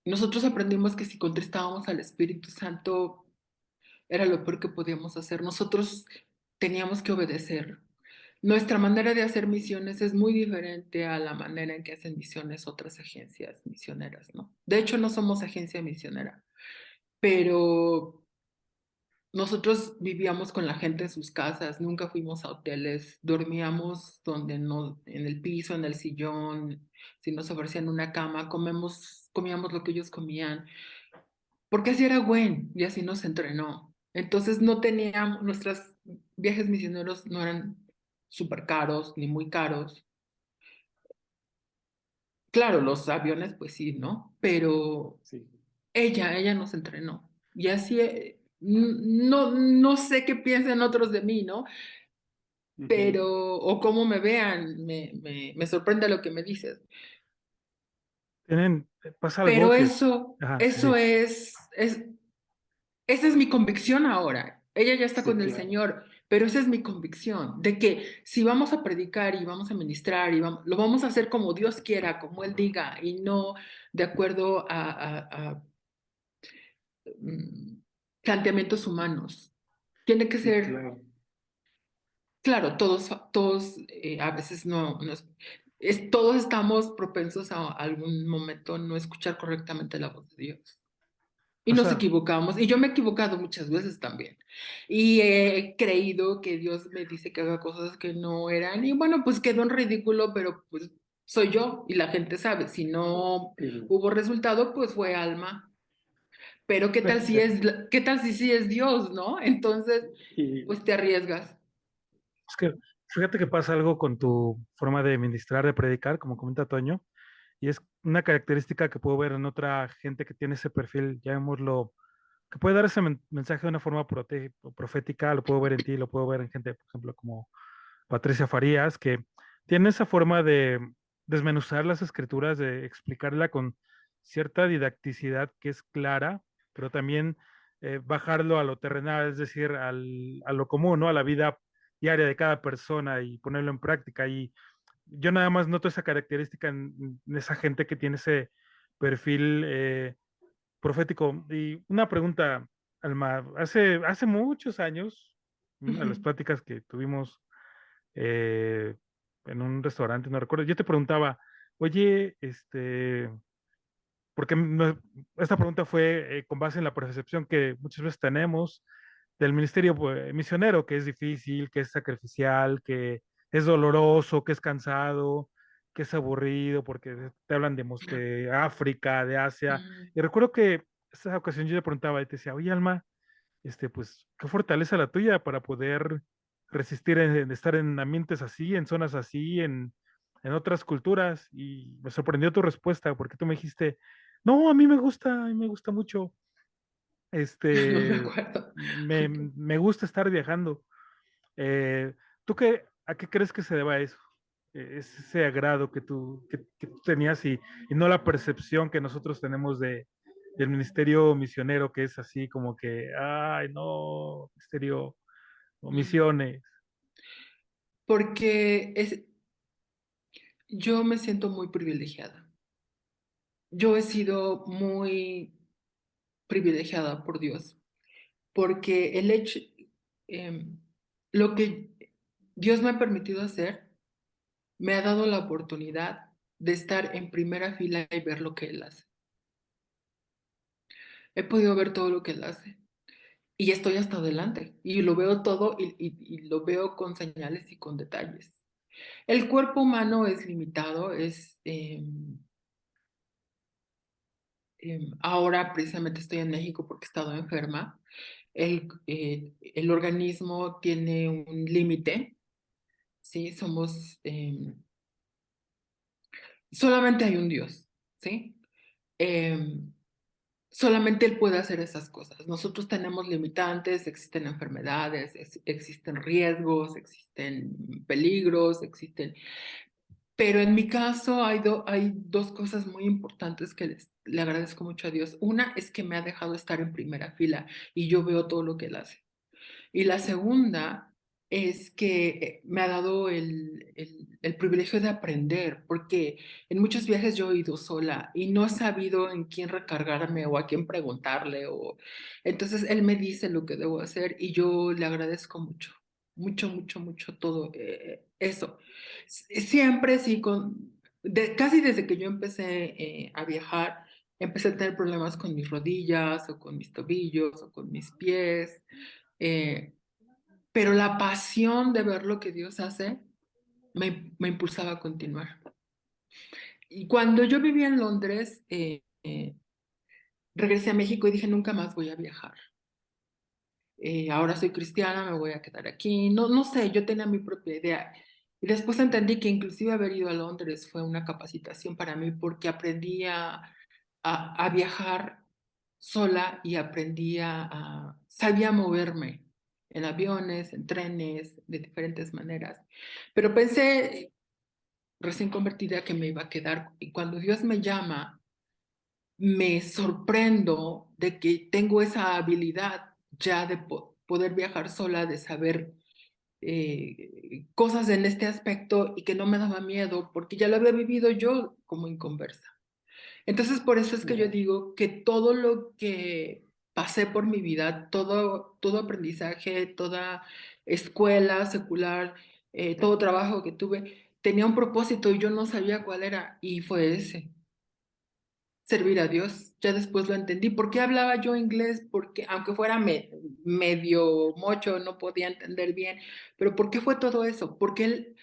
nosotros aprendimos que si contestábamos al Espíritu Santo, era lo peor que podíamos hacer. Nosotros teníamos que obedecer. Nuestra manera de hacer misiones es muy diferente a la manera en que hacen misiones otras agencias misioneras, ¿no? De hecho, no somos agencia misionera, pero nosotros vivíamos con la gente en sus casas, nunca fuimos a hoteles, dormíamos donde no, en el piso, en el sillón, si nos ofrecían una cama, comíamos lo que ellos comían. Porque así era Gwen y así nos entrenó. Entonces nuestros viajes misioneros no eran súper caros ni muy caros. Claro, los aviones pues sí, ¿no? Pero Sí. ella nos entrenó. Y así, no sé qué piensen otros de mí, ¿no? Ujú. Pero, o cómo me vean, me sorprende lo que me dices. Pasa algo Pero que, eso, ajá, sí, eso sí, esa es mi convicción ahora. Ella ya está Sí, con el claro. Señor, pero esa es mi convicción de que si vamos a predicar y vamos a ministrar lo vamos a hacer como Dios quiera, como Él diga, y no de acuerdo a, mm, planteamientos humanos. Tiene que Sí, ser, claro. claro, todos a veces todos estamos propensos a algún momento no escuchar correctamente la voz de Dios. Y nos pasa, equivocamos, y yo me he equivocado muchas veces también. Y he creído que Dios me dice que haga cosas que no eran, y bueno, pues quedó en ridículo, pero pues soy yo y la gente sabe, si no Sí. hubo resultado, pues fue alma. Pero qué tal si sí es Dios, ¿no? Entonces, Y pues te arriesgas. es que fíjate que pasa algo con tu forma de ministrar, de predicar, como comenta Toño, y es una característica que puedo ver en otra gente que tiene ese perfil, llamémoslo, que puede dar ese mensaje de una forma profética, lo puedo ver en ti, lo puedo ver en gente, por ejemplo, como Patricia Farías, que tiene esa forma de desmenuzar las escrituras, de explicarla con cierta didacticidad que es clara, pero también bajarlo a lo terrenal, es decir, a lo común, ¿no? A la vida diaria de cada persona y ponerlo en práctica. Y yo nada más noto esa característica en esa gente que tiene ese perfil profético. Y una pregunta, Alma, hace muchos años, una de las pláticas que tuvimos eh, en un restaurante, no recuerdo, yo te preguntaba, oye, porque esta pregunta fue con base en la percepción que muchas veces tenemos del ministerio pues, misionero, que es difícil, que es sacrificial, que es doloroso, que es cansado, que es aburrido, porque te hablan de África, de Asia. Mm. Y recuerdo que esa ocasión yo le preguntaba y te decía, oye, Alma, pues, qué fortaleza la tuya para poder resistir en estar en ambientes así, en zonas así, en otras culturas. Y me sorprendió tu respuesta, porque tú me dijiste, no, a mí me gusta mucho, No me este, acuerdo. me gusta estar viajando. ¿Tú a qué crees que se deba eso? Es ese agrado que tú tenías y no la percepción que nosotros tenemos y el ministerio misionero que es así como que, ay, no, ministerio, o misiones. Porque yo me siento muy privilegiada. Yo he sido muy privilegiada por Dios, porque el hecho, em, lo que Dios me ha permitido hacer, me ha dado la oportunidad de estar en primera fila y ver lo que Él hace. He podido ver todo lo que Él hace y estoy hasta adelante y lo veo todo y lo veo con señales y con detalles. El cuerpo humano es limitado, ahora precisamente estoy en México porque he estado enferma. El organismo tiene un límite, ¿sí? Solamente hay un Dios, ¿sí? Em, Solamente Él puede hacer esas cosas. Nosotros tenemos limitantes, existen enfermedades, existen riesgos, existen peligros, Pero en mi caso hay dos cosas muy importantes que le agradezco mucho a Dios. Una es que me ha dejado estar en primera fila y yo veo todo lo que Él hace. Y la segunda es que me ha dado el privilegio de aprender, porque en muchos viajes yo he ido sola y no he sabido en quién recargarme o a quién preguntarle. Entonces él me dice lo que debo hacer y yo le agradezco mucho, mucho, mucho, mucho todo eso. Siempre sí, casi desde que yo empecé a viajar, empecé a tener problemas con mis rodillas o con mis tobillos o con mis pies. Eh, pero la pasión de ver lo que Dios hace me impulsaba a continuar. Y cuando yo vivía en Londres, regresé a México y dije, nunca más voy a viajar. Ahora soy cristiana, me voy a quedar aquí. No, no sé, yo tenía mi propia idea. Y después entendí que inclusive haber ido a Londres fue una capacitación para mí porque aprendí a viajar sola y aprendí sabía moverme en aviones, en trenes, de diferentes maneras. Pero pensé, recién convertida, que me iba a quedar. Y cuando Dios me llama, me sorprendo de que tengo esa habilidad ya de poder viajar sola, de saber cosas en este aspecto y que no me daba miedo porque ya lo había vivido yo como inconversa. Entonces, por eso es que yo digo que todo lo que pasé por mi vida, todo aprendizaje, toda escuela secular, todo trabajo que tuve, tenía un propósito y yo no sabía cuál era y fue ese, servir a Dios. Ya después lo entendí. ¿Por qué hablaba yo inglés? Porque aunque fuera medio mocho, no podía entender bien, pero ¿por qué fue todo eso? Porque Él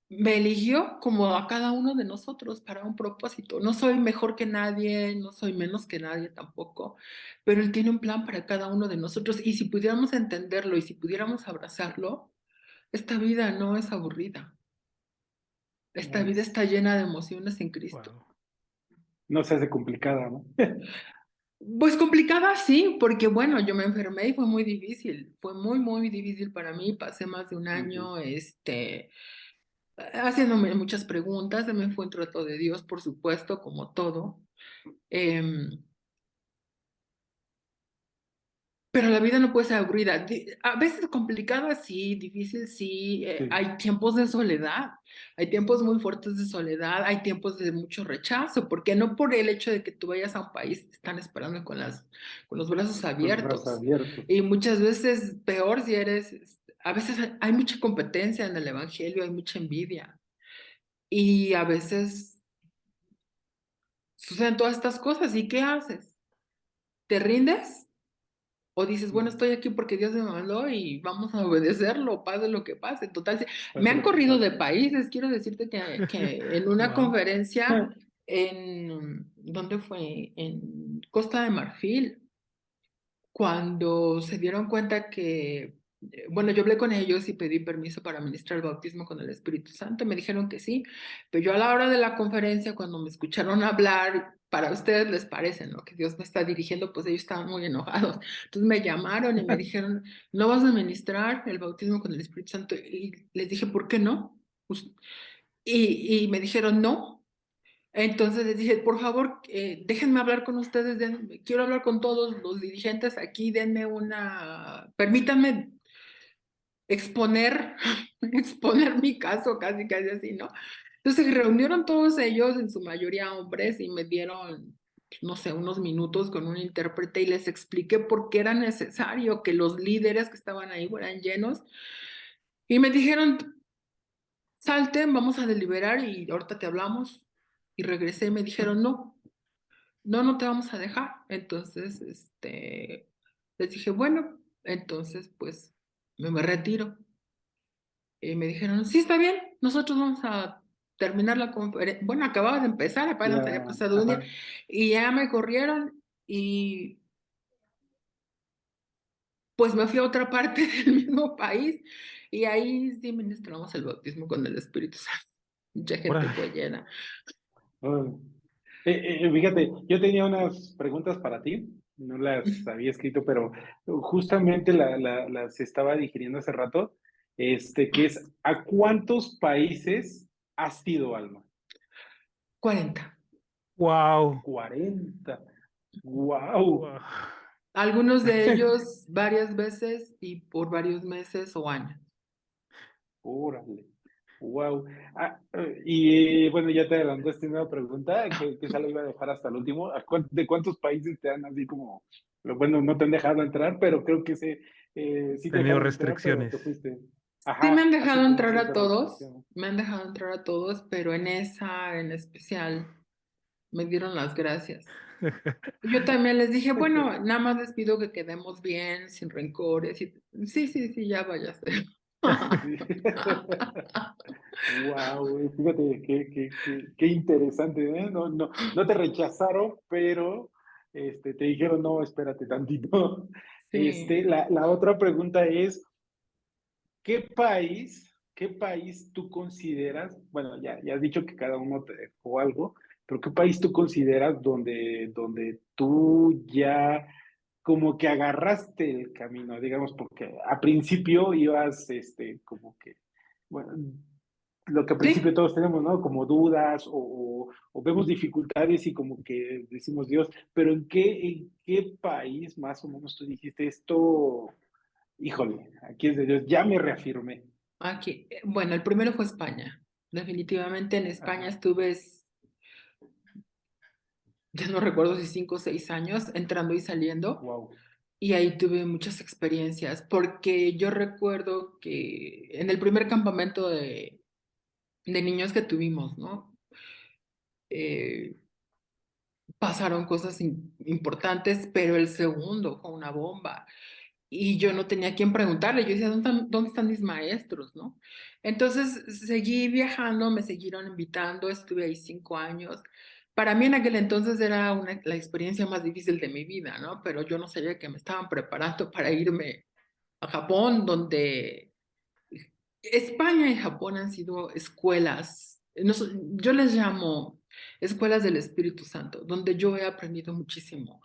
me eligió como a cada uno de nosotros para un propósito. No soy mejor que nadie, no soy menos que nadie tampoco, pero Él tiene un plan para cada uno de nosotros y si pudiéramos entenderlo y si pudiéramos abrazarlo, esta vida no es aburrida. Esta vida está llena de emociones en Cristo. Wow. No se hace complicada, ¿no? Pues complicada sí, porque bueno, yo me enfermé y fue muy difícil, fue muy, muy difícil para mí, pasé más de un año, haciéndome muchas preguntas, también fue un trato de Dios, por supuesto, como todo. Em, pero la vida no puede ser aburrida. A veces complicada, sí, difícil, sí. Sí, Hay tiempos de soledad, hay tiempos muy fuertes de soledad, hay tiempos de mucho rechazo, porque no por el hecho de que tú vayas a un país te están esperando con los brazos con los brazos abiertos. abiertos. Y muchas veces, peor si eres, a veces hay mucha competencia en el evangelio, hay mucha envidia. Y a veces suceden todas estas cosas. ¿Y qué haces? ¿Te rindes? O dices, bueno, estoy aquí porque Dios me mandó y vamos a obedecerlo, pase lo que pase. Total, me Pase han lo que corrido pase. de países. Quiero decirte que en una Wow. conferencia ¿dónde fue? En Costa de Marfil, cuando se dieron cuenta que, bueno, yo hablé con ellos y pedí permiso para ministrar el bautismo con el Espíritu Santo, me dijeron que sí, pero yo a la hora de la conferencia, cuando me escucharon hablar, para ustedes les parece, ¿no? Que Dios me está dirigiendo, pues ellos estaban muy enojados. Entonces me llamaron y me dijeron, ¿no vas a ministrar el bautismo con el Espíritu Santo? Y les dije, ¿por qué no? Pues, y me dijeron, no. Entonces les dije, por favor, déjenme hablar con ustedes, quiero hablar con todos los dirigentes aquí, permítanme exponer, exponer mi caso, casi, casi así, ¿no? Entonces se reunieron todos ellos, en su mayoría hombres, y me dieron, no sé, unos minutos con un intérprete y les expliqué por qué era necesario que los líderes que estaban ahí fueran llenos. Y me dijeron, salten, vamos a deliberar y ahorita te hablamos. Y regresé y me dijeron, no, no, no te vamos a dejar. Entonces, les dije, bueno, entonces pues me retiro. Y me dijeron, sí, está bien, nosotros vamos a terminar la conferencia. Bueno, acababa de empezar, apenas había pasado un día, Ajá. y ya me corrieron y pues me fui a otra parte del mismo país y ahí sí ministramos el bautismo con el Espíritu Santo. Mucha gente Órale. fue llena. Oh. Fíjate, yo tenía unas preguntas para ti, no las había escrito, pero justamente las estaba digiriendo hace rato, que es, ¿a cuántos países has ido, Alma? 40. Wow. 40. Wow. Algunos de ellos varias veces y por varios meses o años. Órale. Wow. Y bueno, ya te adelantaste una pregunta que esa la iba a dejar hasta el último. ¿De cuántos países te han así como, bueno, no te han dejado entrar, pero creo que sí te Tenido dejaron entrar, pero restricciones. te fuiste. Sí me Ajá, han así dejado como entrar a ciertas todos, restricciones. me han dejado entrar a todos, pero en esa en especial me dieron las gracias. Yo también les dije, bueno, nada más les pido que quedemos bien, sin rencores. Sí, sí, sí, ya váyase. Wow, fíjate qué interesante, ¿eh? No, no, no te rechazaron, pero te dijeron, no, espérate tantito. Sí. La otra pregunta es, qué país tú consideras, bueno, ya has dicho que cada uno te dejó algo, pero qué país tú consideras donde tú ya como que agarraste el camino, digamos, porque a principio ibas, como que, bueno, lo que al principio Sí, todos tenemos, ¿no? Como dudas o vemos dificultades y como que decimos Dios, pero ¿en qué país más o menos tú dijiste esto? Híjole, aquí es de Dios, ya me reafirmé. aquí. Bueno, el primero fue España. Definitivamente en España Ajá, estuve, ya no recuerdo si 5 o 6 años, entrando y saliendo. wow. Y ahí tuve muchas experiencias, porque yo recuerdo que en el primer campamento de niños que tuvimos, ¿no? Eh, pasaron cosas importantes, pero el segundo fue una bomba. Y yo no tenía a quién preguntarle. Yo decía, dónde están mis maestros, no? Entonces seguí viajando, me siguieron invitando, estuve ahí 5 años. Para mí en aquel entonces era la experiencia más difícil de mi vida, ¿no? Pero yo no sabía que me estaban preparando para irme a Japón, donde España y Japón han sido escuelas, yo les llamo escuelas del Espíritu Santo, donde yo he aprendido muchísimo,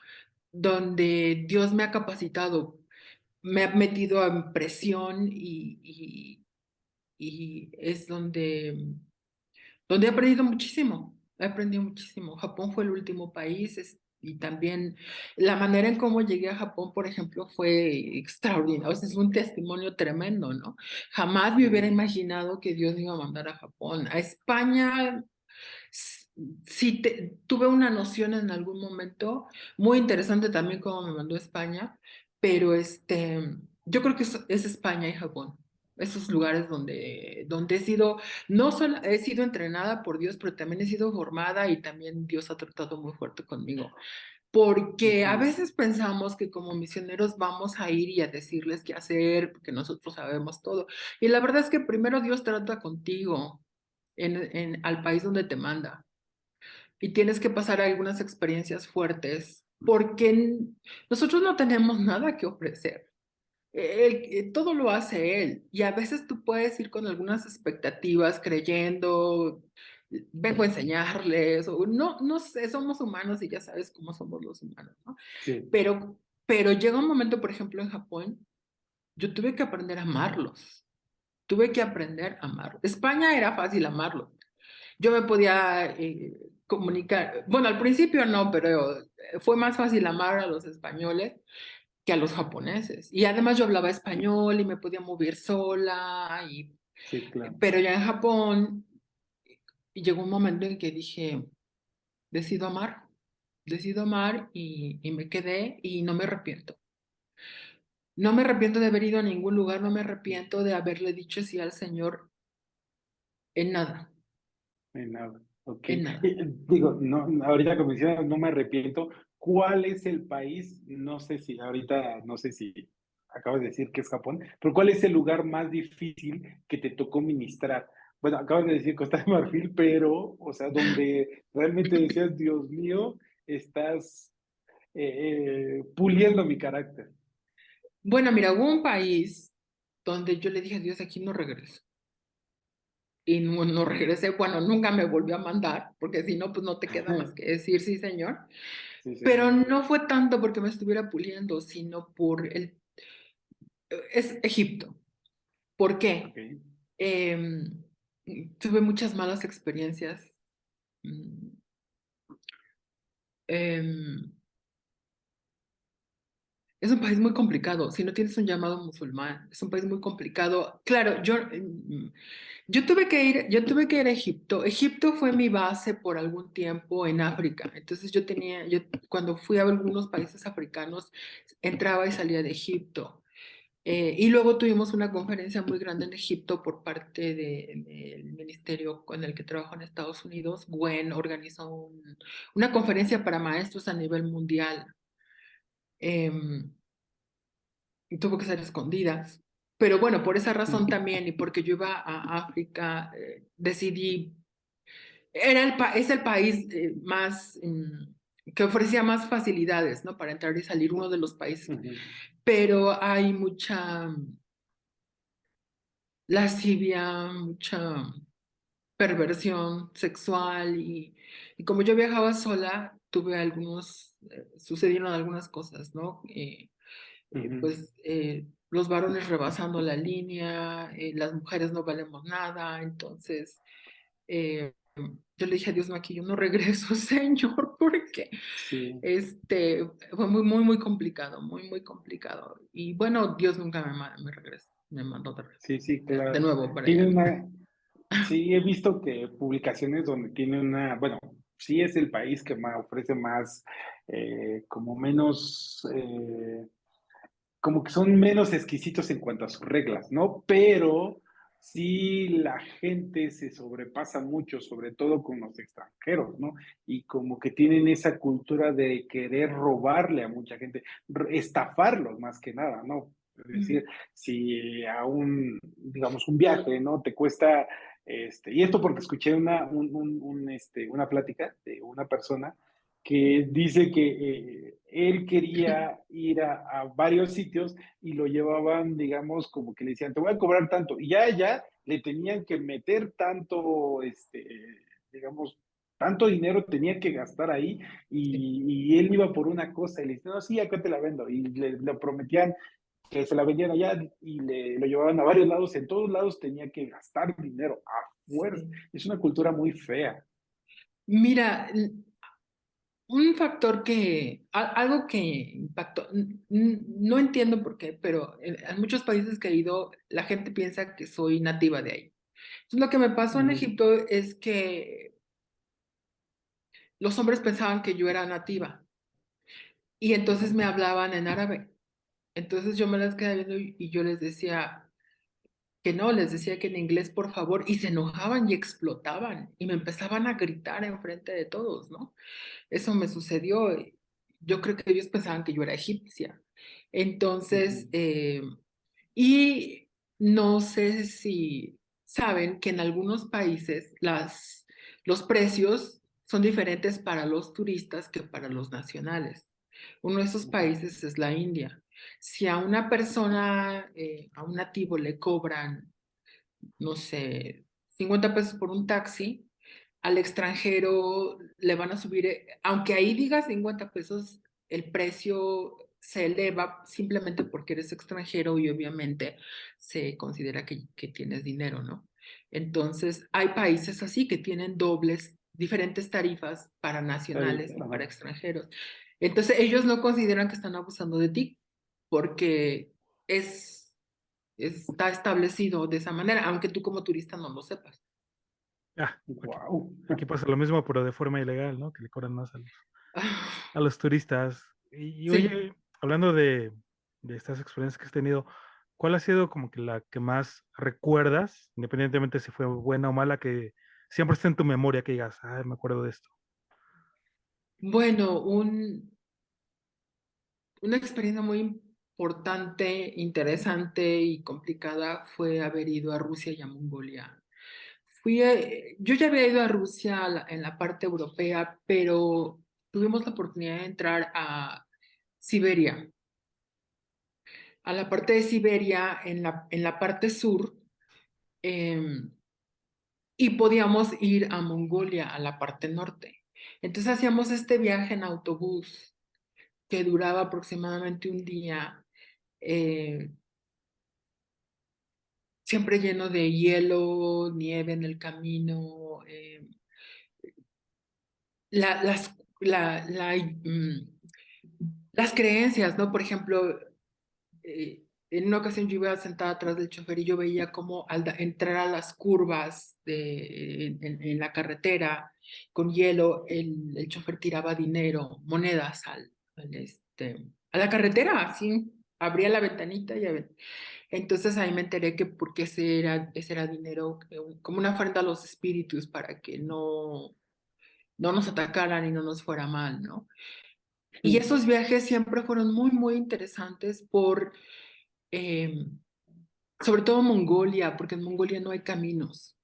donde Dios me ha capacitado, me ha metido en presión y es donde he aprendido muchísimo, he aprendido muchísimo. Japón fue el último país y también la manera en cómo llegué a Japón, por ejemplo, fue extraordinario. O sea, es un testimonio tremendo, ¿no? Jamás me hubiera Mm, imaginado que Dios me iba a mandar a Japón. A España, sí tuve una noción en algún momento, muy interesante también cómo me mandó a España, pero yo creo que es España y Japón. Esos lugares donde he sido, no solo he sido entrenada por Dios, pero también he sido formada y también Dios ha tratado muy fuerte conmigo. Porque a ujú, veces pensamos que como misioneros vamos a ir y a decirles qué hacer, porque nosotros sabemos todo. Y la verdad es que primero Dios trata contigo al país donde te manda y tienes que pasar algunas experiencias fuertes porque nosotros no tenemos nada que ofrecer. Todo lo hace él y a veces tú puedes ir con algunas expectativas creyendo, vengo a enseñarles o no, no sé, somos humanos y ya sabes cómo somos los humanos, ¿no? sí, Pero llega un momento, por ejemplo, en Japón, yo tuve que aprender a amarlos, tuve que aprender a amarlos. España era fácil amarlos. Yo me podía comunicar. Bueno, al principio no, pero fue más fácil amar a los españoles que a los japoneses. Y además yo hablaba español y me podía mover sola, Sí, claro. pero ya en Japón llegó un momento en que dije, decido amar, y me quedé y no me arrepiento. No me arrepiento de haber ido a ningún lugar, no me arrepiento de haberle dicho sí al Señor en nada, En nada. Ok. en nada. Digo, no, ahorita como mencionas, no me arrepiento. ¿Cuál es el país? No sé si ahorita, no sé si acabas de decir que es Japón, pero ¿cuál es el lugar más difícil que te tocó ministrar? Bueno, acabas de decir Costa de Marfil, pero, o sea, donde realmente decías, Dios mío, estás puliendo mi carácter. Bueno, mira, hubo un país donde yo le dije a Dios, aquí no regreso. Y no regresé, bueno, nunca me volvió a mandar, porque si no, pues no te queda más que decir sí, Señor. Sí, Pero señor. no fue tanto porque me estuviera puliendo, sino es Egipto. ¿Por qué? Ok. Em, Tuve muchas malas experiencias. Mm, em, Es un país muy complicado. Si no tienes un llamado musulmán, es un país muy complicado. Claro, yo tuve que ir a Egipto. Egipto fue mi base por algún tiempo en África. Entonces yo cuando fui a algunos países africanos, entraba y salía de Egipto. Y luego tuvimos una conferencia muy grande en Egipto por parte del ministerio con el que trabajo en Estados Unidos. Gwen organizó una conferencia para maestros a nivel mundial. Em, y tuvo que ser escondidas. Pero bueno, por esa razón también y porque yo iba a África, decidí, es el país más, que ofrecía más facilidades, ¿no? Para entrar y salir, uno de los países, Ujú. pero hay mucha lascivia, mucha perversión sexual y como yo viajaba sola, sucedieron algunas cosas, ¿no? Ujú. Pues los varones rebasando la línea, las mujeres no valemos nada, entonces eh, yo le dije a Dios, no, aquí yo no regreso, Señor, porque Sí, fue muy, muy, muy complicado, muy, muy complicado. Y bueno, Dios nunca me regresó, me mandó sí, sí, de claro. nuevo para allá, Tiene ¿no? una, sí, he visto que publicaciones donde tiene una, bueno, sí es el país que más, ofrece más, como menos, como que son menos exquisitos en cuanto a sus reglas, ¿no? Pero sí la gente se sobrepasa mucho, sobre todo con los extranjeros, ¿no? Y como que tienen esa cultura de querer robarle a mucha gente, estafarlos más que nada, ¿no? Es decir, Mm. si a digamos, un viaje, ¿no? Te cuesta, y esto porque escuché una plática de una persona que dice que él quería ir a varios sitios y lo llevaban, digamos, como que le decían, te voy a cobrar tanto. Y ya le tenían que meter tanto, digamos, tanto dinero tenía que gastar ahí Sí. y él iba por una cosa y le decían, no, sí, acá te la vendo. Y le prometían que se la vendían allá y lo llevaban a varios lados. En todos lados tenía que gastar dinero a fuerza. Sí. Es una cultura muy fea. Mira, un factor algo que impactó, no entiendo por qué, pero en muchos países que he ido, la gente piensa que soy nativa de ahí. Entonces, lo que me pasó en Ujú, Egipto es que los hombres pensaban que yo era nativa y entonces me hablaban en árabe. Entonces yo me las quedaba viendo y yo les decía que no, les decía que en inglés, por favor, y se enojaban y explotaban y me empezaban a gritar enfrente de todos, ¿no? Eso me sucedió. Yo creo que ellos pensaban que yo era egipcia. Entonces, ujú, y no sé si saben que en algunos países los precios son diferentes para los turistas que para los nacionales. Uno de esos ujú. países es la India. Si a una persona, a un nativo le cobran, no sé, 50 pesos por un taxi, al extranjero le van a subir, aunque ahí diga 50 pesos, el precio se eleva simplemente porque eres extranjero y obviamente se considera que tienes dinero, ¿no? Entonces, hay países así que tienen diferentes tarifas para nacionales y Ajá. para extranjeros. Entonces ellos no consideran que están abusando de ti porque está establecido de esa manera, aunque tú como turista no lo sepas. Ah, Wow. aquí pasa lo mismo, pero de forma ilegal, ¿no? Que le cobran más a los turistas. Y Sí. oye, hablando de estas experiencias que has tenido, ¿cuál ha sido como que la que más recuerdas, independientemente si fue buena o mala, que siempre esté en tu memoria, que digas, ah, me acuerdo de esto? Bueno, una experiencia muy importante, interesante y complicada fue haber ido a Rusia y a Mongolia. Yo ya había ido a Rusia en la parte europea, pero tuvimos la oportunidad de entrar a Siberia, a la parte de Siberia en la parte sur, em, y podíamos ir a Mongolia, a la parte norte. Entonces hacíamos este viaje en autobús que duraba aproximadamente un día, eh, siempre lleno de hielo, nieve en el camino, la- las, las creencias, ¿no? Por ejemplo, en una ocasión yo iba sentada atrás del chofer y yo veía cómo entrar a las curvas en la carretera con hielo, el chofer tiraba dinero, monedas a la carretera, así, abría la ventanita y entonces ahí me enteré que porque ese era dinero, como una ofrenda a los espíritus para que no nos atacaran y no nos fuera mal, ¿no? Y esos viajes siempre fueron muy, muy interesantes eh, sobre todo Mongolia, porque en Mongolia no hay caminos.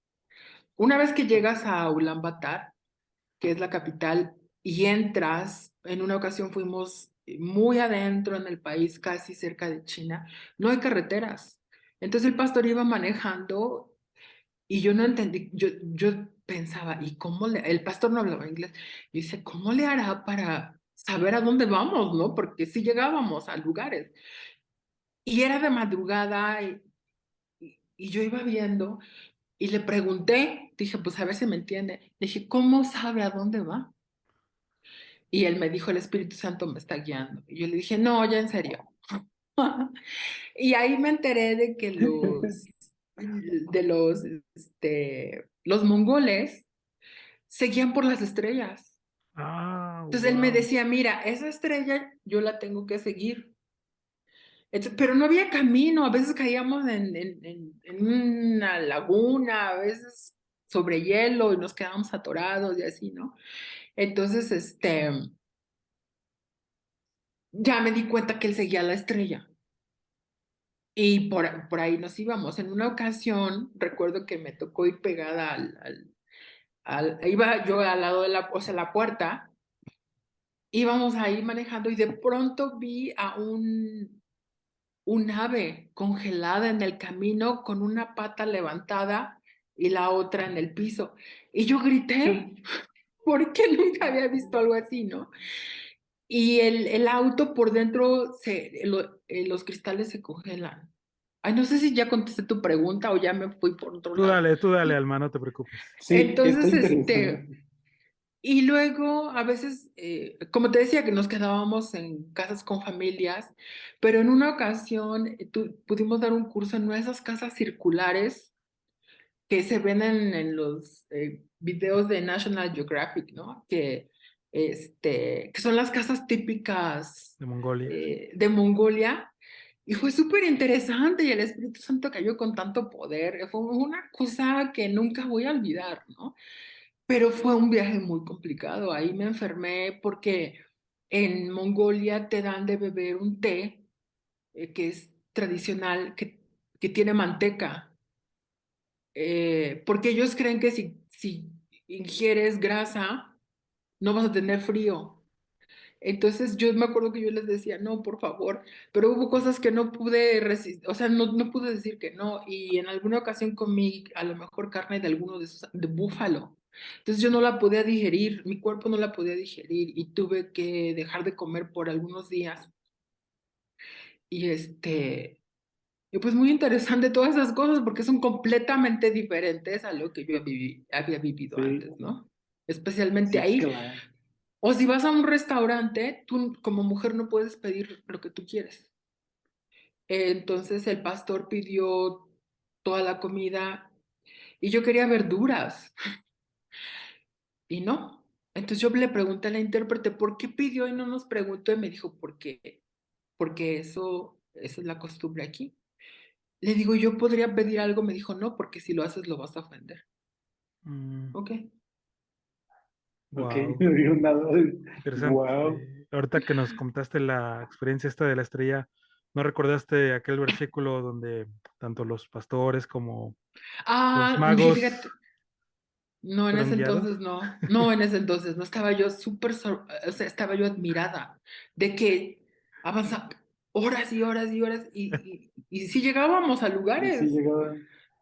Una vez que llegas a Ulaanbaatar, que es la capital, y entras, en una ocasión fuimos muy adentro en el país, casi cerca de China, no hay carreteras. Entonces el pastor iba manejando y yo no entendí, yo pensaba, ¿y cómo el pastor no hablaba inglés? Y dice, ¿cómo le hará para saber a dónde vamos, no? Porque sí llegábamos a lugares. Y era de madrugada y yo iba viendo y le pregunté, dije, pues a ver si me entiende. Le dije, ¿cómo sabe a dónde va? Y él me dijo, el Espíritu Santo me está guiando. Y yo le dije, no, ya en serio. Y ahí me enteré de que los mongoles seguían por las estrellas. Ah, Entonces él me wow. decía, mira, esa estrella yo la tengo que seguir. Pero no había camino, a veces caíamos en una laguna, a veces sobre hielo y nos quedábamos atorados y así, ¿no? Entonces, ya me di cuenta que él seguía la estrella y por ahí nos íbamos. En una ocasión, recuerdo que me tocó ir pegada iba yo al lado de o sea, la puerta, íbamos ahí manejando y de pronto vi a un ave congelada en el camino con una pata levantada y la otra en el piso. Y yo grité, porque nunca había visto algo así, ¿no? Y el auto por dentro, los cristales se congelan. Ay, no sé si ya contesté tu pregunta o ya me fui por otro lado. Tú dale, Alma, no te preocupes. Sí, está Entonces, interesante. y luego a veces, como te decía, que nos quedábamos en casas con familias, pero en una ocasión pudimos dar un curso en una de esas casas circulares que se ven en los videos de National Geographic, ¿no? Que son las casas típicas De Mongolia. de Mongolia. Y fue súper interesante y el Espíritu Santo cayó con tanto poder. Fue una cosa que nunca voy a olvidar, ¿no? Pero fue un viaje muy complicado. Ahí me enfermé porque en Mongolia te dan de beber un té que es tradicional, que tiene manteca, porque ellos creen que si ingieres grasa, no vas a tener frío. Entonces yo me acuerdo que yo les decía, no, por favor, pero hubo cosas que no pude resistir, o sea, no pude decir que no, y en alguna ocasión comí a lo mejor carne de alguno de búfalo. Entonces yo no la podía digerir, mi cuerpo no la podía digerir y tuve que dejar de comer por algunos días. Y y pues muy interesante todas esas cosas porque son completamente diferentes a lo que yo había vivido Sí. antes, ¿no? especialmente Sí, ahí. claro. O si vas a un restaurante, tú como mujer no puedes pedir lo que tú quieres. Entonces el pastor pidió toda la comida y yo quería verduras y no. Entonces yo le pregunté a la intérprete, ¿por qué pidió y no nos preguntó? Y me dijo, porque eso es la costumbre aquí. Le digo, yo podría pedir algo, me dijo, no, porque si lo haces lo vas a ofender. Ok. Ok, Wow, no digo nada. interesante. Wow. Ahorita que nos contaste la experiencia esta de la estrella, ¿no recordaste aquel versículo donde tanto los pastores como los Ah, magos fíjate, no, en fueron ese guiados? entonces no, en ese entonces no estaba yo o sea, estaba yo admirada de que avanza horas y horas y horas y sí llegábamos a Y sí lugares. llegaba.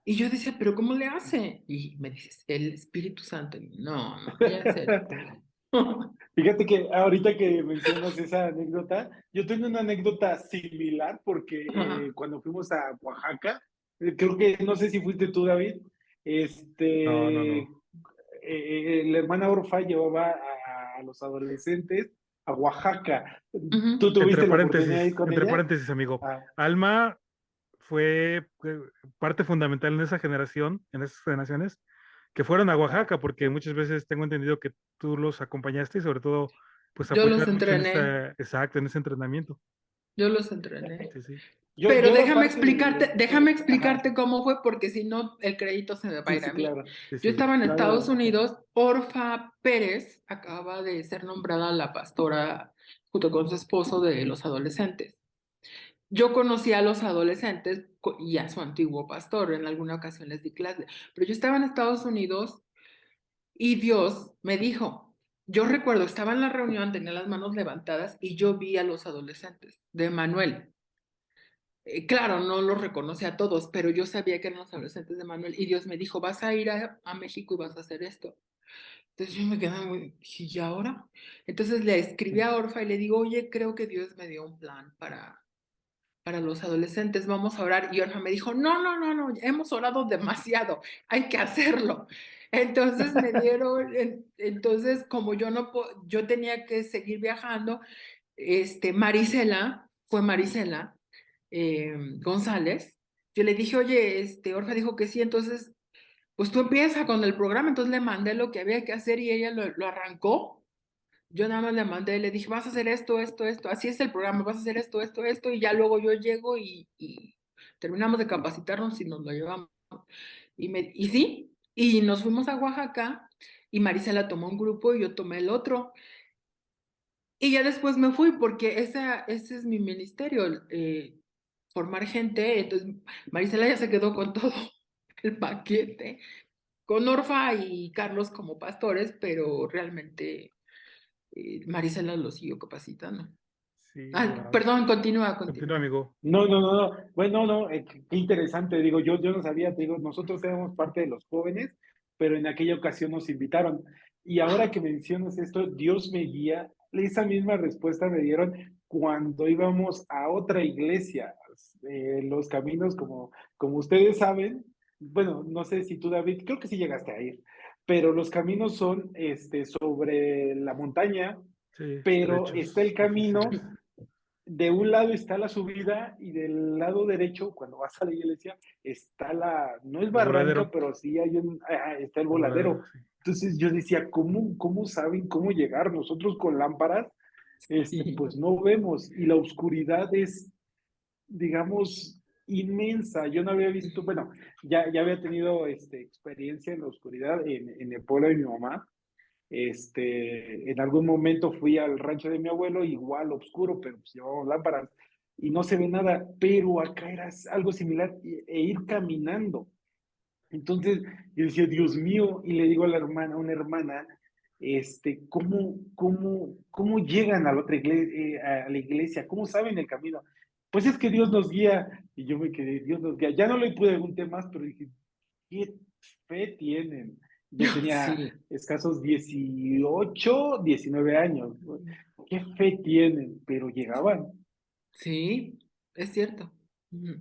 Y yo decía, ¿pero cómo le hace? Y me dices, el Espíritu Santo. Y no, ya en serio. Fíjate que ahorita que mencionas esa anécdota, yo tengo una anécdota similar porque Ajá. cuando fuimos a Oaxaca, creo que no sé si fuiste tú, David, No, no, este, no. la hermana Orfa llevaba a los adolescentes a Oaxaca. ¿Tú Ujú. tuviste la oportunidad de ir con Entre ella? paréntesis, amigo. Ah, Alma fue parte fundamental en esa generación, en esas generaciones, que fueron a ajá. Oaxaca, porque muchas veces tengo entendido que tú los acompañaste y sobre todo, pues Yo los apoyaron mucho en entrené, ese, exacto, en ese entrenamiento. yo los entrené. Sí, sí. Pero Yo la parte de los déjame pastores, ajá, explicarte cómo fue, porque si no, el crédito se me va a sí, ir sí, a mí. claro. Sí, Yo sí. estaba en No, no, Estados no. Unidos, Orfa Pérez acaba de ser nombrada la pastora junto con su esposo de los adolescentes. Yo conocí a los adolescentes y a su antiguo pastor, en alguna ocasión les di clase, pero yo estaba en Estados Unidos y Dios me dijo, yo recuerdo, estaba en la reunión, tenía las manos levantadas y yo vi a los adolescentes de Manuel. Claro, no los reconocí a todos, pero yo sabía que eran los adolescentes de Manuel y Dios me dijo, vas a ir a México y vas a hacer esto. Entonces yo me quedé muy, ¿y ahora? Entonces le escribí a Orfa y le digo, oye, creo que Dios me dio un plan para los adolescentes, vamos a orar. Y Orfa me dijo, no, no, no, no, hemos orado demasiado, hay que hacerlo. Entonces me dieron, entonces como yo no, yo tenía que seguir viajando, Marisela, fue Marisela González, yo le dije, oye, Orfa dijo que sí, entonces, pues tú empieza con el programa, entonces le mandé lo que había que hacer y ella lo arrancó. Yo nada más le mandé, le dije, vas a hacer esto, esto, esto, así es el programa, vas a hacer esto, esto, esto, y ya luego yo llego y terminamos de capacitarnos y nos lo llevamos. Y sí, y nos fuimos a Oaxaca y Marisela tomó un grupo y yo tomé el otro. Y ya después me fui porque ese es mi ministerio, formar gente. Entonces Marisela ya se quedó con todo el paquete, con Orfa y Carlos como pastores, pero realmente Marisela lo siguió capacitando. Sí, Ah, wow. perdón, continúa, Continúa, continúa. amigo. No, no, no, no. Bueno, no, qué interesante. Digo, yo no sabía, te digo, nosotros éramos parte de los jóvenes, pero en aquella ocasión nos invitaron. Y ahora que mencionas esto, Dios me guía. Esa misma respuesta me dieron cuando íbamos a otra iglesia. Los caminos, como ustedes saben, bueno, no sé si tú, David, creo que sí llegaste a ir, pero los caminos son sobre la montaña, Sí, pero está el estrechos, camino difíciles. de un lado está la subida y del lado derecho, cuando vas a la iglesia, está no es El barranca, voladero. pero sí está el El voladero, voladero. sí. Entonces yo decía, ¿cómo saben cómo llegar? Nosotros con lámparas, Sí, pues no vemos y la oscuridad es, digamos, inmensa. Yo no había visto, bueno, ya había tenido experiencia en la oscuridad en el pueblo de mi mamá. En algún momento fui al rancho de mi abuelo, igual oscuro, pero pues llevábamos lámparas y no se ve nada, pero acá era algo similar e ir caminando. Entonces yo decía, Dios mío, y le digo a una hermana, ¿cómo llegan a la otra iglesia, a la iglesia? ¿Cómo saben el camino? Pues es que Dios nos guía, y yo me quedé, Dios nos guía. Ya no le pude preguntar más, pero dije, ¿qué fe tienen? Yo tenía sí, escasos 18, 19 años. ¿Qué fe tienen? Pero llegaban. sí, es cierto. Ujú.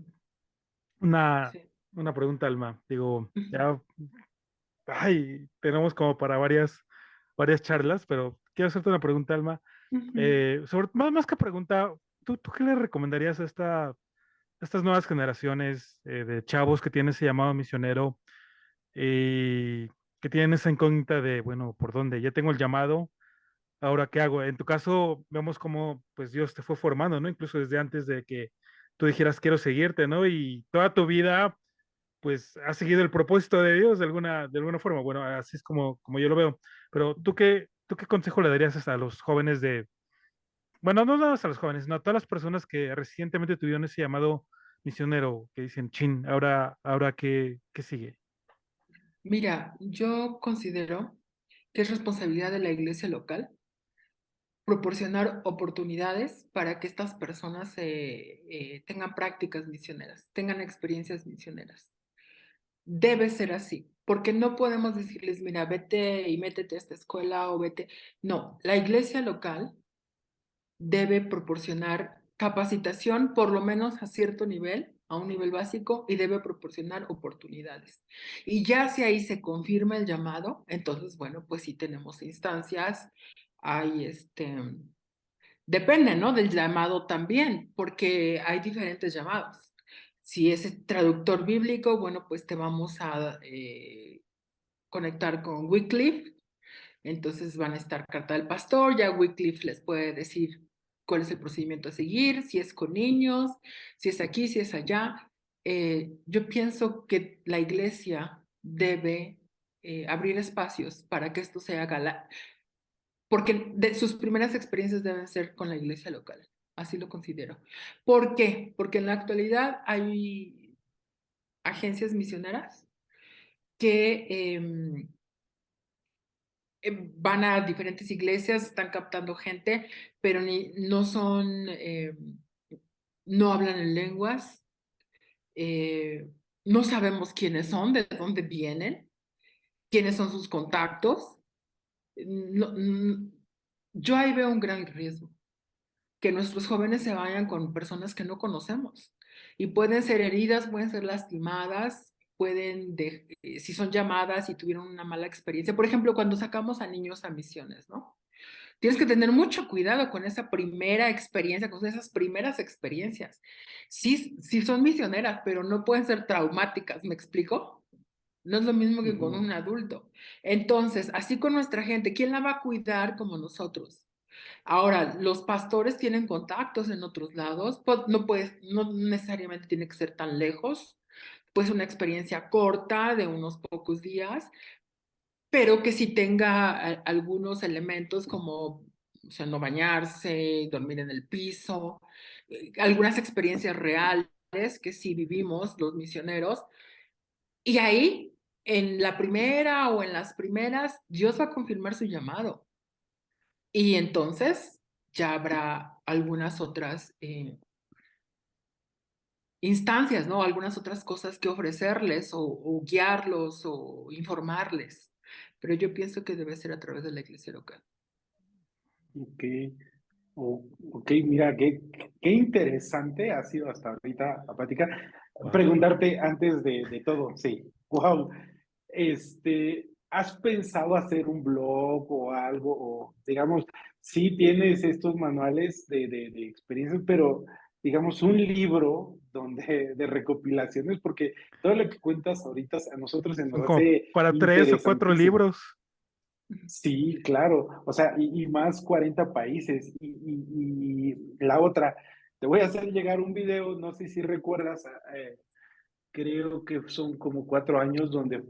Una, Sí. una pregunta, Alma. Digo, Ujú. ya, ay, tenemos como para varias, varias charlas, pero quiero hacerte una pregunta, Alma. Ujú. Más que pregunta, ¿tú qué le recomendarías a estas nuevas generaciones de chavos que tienen ese llamado misionero y que tienen esa incógnita de, bueno, ¿por dónde? Ya tengo el llamado, ¿ahora qué hago? En tu caso, vemos cómo pues Dios te fue formando, ¿no? Incluso desde antes de que tú dijeras quiero seguirte, ¿no? Y toda tu vida, pues, has seguido el propósito de Dios de alguna forma. Bueno, así es como yo lo veo. Pero ¿tú qué consejo le darías a los jóvenes bueno, no nada más a los jóvenes, no a todas las personas que recientemente tuvieron ese llamado misionero, que dicen, chin, ahora qué sigue? Mira, yo considero que es responsabilidad de la iglesia local proporcionar oportunidades para que estas personas tengan prácticas misioneras, tengan experiencias misioneras. Debe ser así, porque no podemos decirles, mira, vete y métete a esta escuela o vete. No, la iglesia local debe proporcionar capacitación, por lo menos a cierto nivel, a un nivel básico, y debe proporcionar oportunidades. Y ya si ahí se confirma el llamado, entonces, bueno, pues sí tenemos instancias, hay depende, ¿no? Del llamado también, porque hay diferentes llamados. Si es traductor bíblico, bueno, pues te vamos a conectar con Wycliffe, entonces van a estar carta del pastor, ya Wycliffe les puede decir cuál es el procedimiento a seguir, si es con niños, si es aquí, si es allá. Yo pienso que la iglesia debe abrir espacios para que esto se haga, porque sus primeras experiencias deben ser con la iglesia local, así lo considero. ¿Por qué? Porque en la actualidad hay agencias misioneras que van a diferentes iglesias, están captando gente, pero no son, no hablan en lenguas, no sabemos quiénes son, de dónde vienen, quiénes son sus contactos. No, yo ahí veo un gran riesgo, que nuestros jóvenes se vayan con personas que no conocemos y pueden ser heridas, pueden ser lastimadas, si son llamadas y tuvieron una mala experiencia. Por ejemplo, cuando sacamos a niños a misiones, ¿no? Tienes que tener mucho cuidado con esa primera experiencia, con esas primeras experiencias. Sí, sí son misioneras, pero no pueden ser traumáticas, ¿me explico? No es lo mismo que con Ujú. un adulto. Entonces, así con nuestra gente, ¿quién la va a cuidar como nosotros? Ahora, los pastores tienen contactos en otros lados, no necesariamente tiene que ser tan lejos, pues una experiencia corta de unos pocos días, pero que sí tenga algunos elementos como, o sea, no bañarse, dormir en el piso, algunas experiencias reales que sí vivimos los misioneros. Y ahí, en la primera o en las primeras, Dios va a confirmar su llamado. Y entonces ya habrá algunas otras instancias, ¿no? Algunas otras cosas que ofrecerles o guiarlos o informarles. Pero yo pienso que debe ser a través de la iglesia local. Ok, ok, mira, qué interesante ha sido hasta ahorita la plática. Wow. Preguntarte antes de todo, sí, wow, ¿has pensado hacer un blog o algo? O digamos, sí tienes estos manuales de experiencias, pero digamos un libro de recopilaciones, porque todo lo que cuentas ahorita a nosotros se Son nos como hace para 3 o 4 interesantísimo. libros. Sí, claro, o sea, y más 40 países. Y la otra, te voy a hacer llegar un video, no sé si recuerdas, creo que son como 4 años donde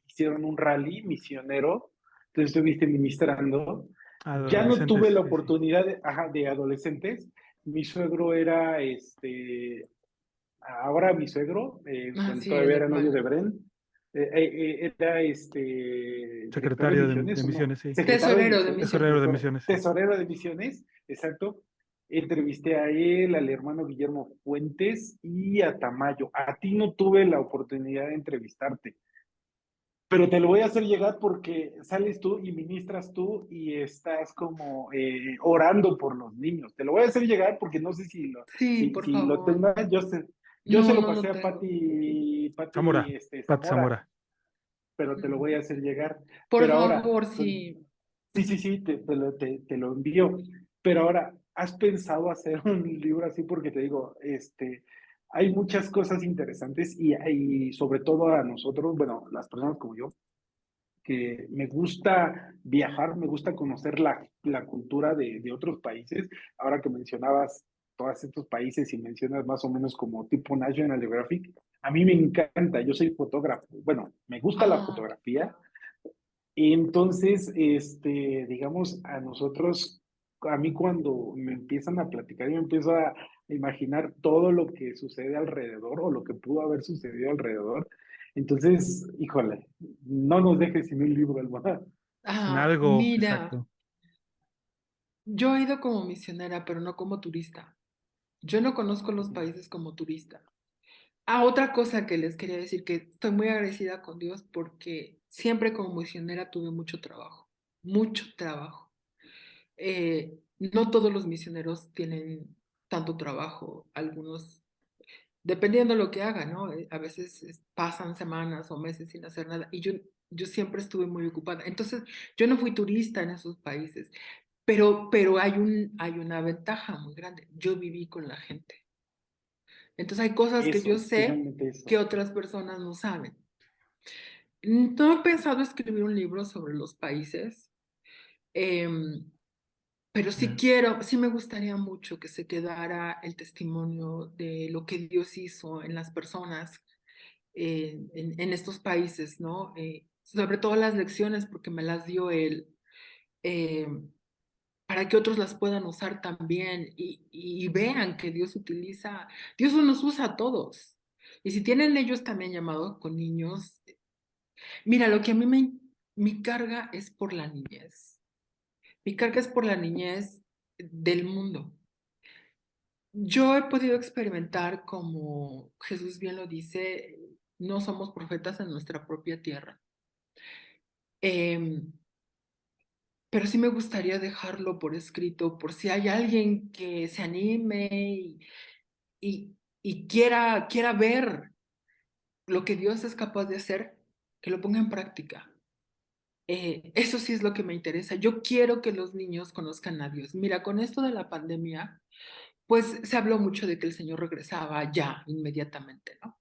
hicieron un rally misionero, entonces estuviste ministrando. Ya no Adolescentes, tuve la sí, sí. oportunidad de adolescentes. Mi suegro era, ahora mi suegro, Ah, cuando sí, el todavía era novio hermano. de Bren, era director de Secretario de misiones, ¿o no? misiones, sí. Secretario de Tesorero de misiones, Tesorero de misiones. misiones, sí. tesorero de misiones, exacto. Entrevisté a él, al hermano Guillermo Fuentes y a Tamayo. A ti no tuve la oportunidad de entrevistarte, pero te lo voy a hacer llegar porque sales tú y ministras tú y estás como orando por los niños. Te lo voy a hacer llegar porque no sé Sí, por si lo favor. tengas. Yo se No, lo no pasé lo a tengo. Zamora, Pat Zamora, Zamora. pero te lo voy a Ujú. hacer llegar. Por Pero ahora, favor, sí. sí, te lo envío. Pero ahora, ¿has pensado hacer un libro así? Porque te digo, hay muchas cosas interesantes y sobre todo a nosotros, bueno, las personas como yo, que me gusta viajar, me gusta conocer la cultura de otros países. Ahora que mencionabas todos estos países y mencionas más o menos como tipo National Geographic, a mí me encanta, yo soy fotógrafo, bueno, me gusta la Ah, fotografía y entonces, digamos, a nosotros, a mí cuando me empiezan a platicar, yo me empiezo a imaginar todo lo que sucede alrededor o lo que pudo haber sucedido alrededor. Entonces, híjole, no nos dejes sin un libro, Almohada. sin algo, mira, exacto. yo he ido como misionera, pero no como turista. Yo no conozco los Ujú. países como turista. Ah, otra cosa que les quería decir, que estoy muy agradecida con Dios porque siempre como misionera tuve mucho trabajo, mucho trabajo. No todos los misioneros tienen tanto trabajo, algunos, dependiendo de lo que hagan, ¿no? A veces pasan semanas o meses sin hacer nada y yo siempre estuve muy ocupada. Entonces, yo no fui turista en esos países, pero hay una ventaja muy grande. Yo viví con la gente. Entonces, hay cosas que yo Eso, sé finalmente que eso. otras personas no saben. No he pensado escribir un libro sobre los países, em, pero sí Ya. quiero, sí me gustaría mucho que se quedara el testimonio de lo que Dios hizo en las personas en estos países, ¿no? Sobre todo las lecciones, porque me las dio Él, eh, para que otros las puedan usar también y vean que Dios nos usa a todos. Y si tienen ellos también llamado con niños, mira, lo que a mí mi carga es por la niñez. Mi carga es por la niñez del mundo. Yo he podido experimentar, como Jesús bien lo dice, no somos profetas en nuestra propia tierra. Em, pero sí me gustaría dejarlo por escrito, por si hay alguien que se anime y quiera ver lo que Dios es capaz de hacer, que lo ponga en práctica. Eso sí es lo que me interesa. Yo quiero que los niños conozcan a Dios. Mira, con esto de la pandemia, pues se habló mucho de que el Señor regresaba ya, inmediatamente, ¿no?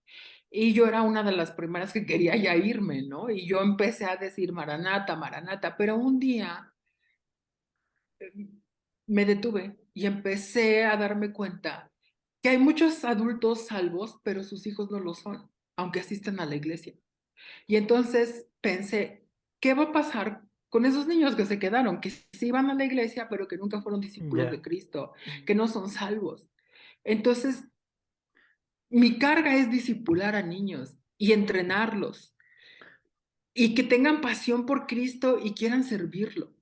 Y yo era una de las primeras que quería ya irme, ¿no? Y yo empecé a decir, Maranata, Maranata, pero un día me detuve y empecé a darme cuenta que hay muchos adultos salvos, pero sus hijos no lo son, aunque asisten a la iglesia. Y entonces pensé, ¿qué va a pasar con esos niños que se quedaron, que sí iban a la iglesia, pero que nunca fueron discípulos de Ya. Cristo, que no son salvos? Entonces, mi carga es discipular a niños y entrenarlos y que tengan pasión por Cristo y quieran servirlo.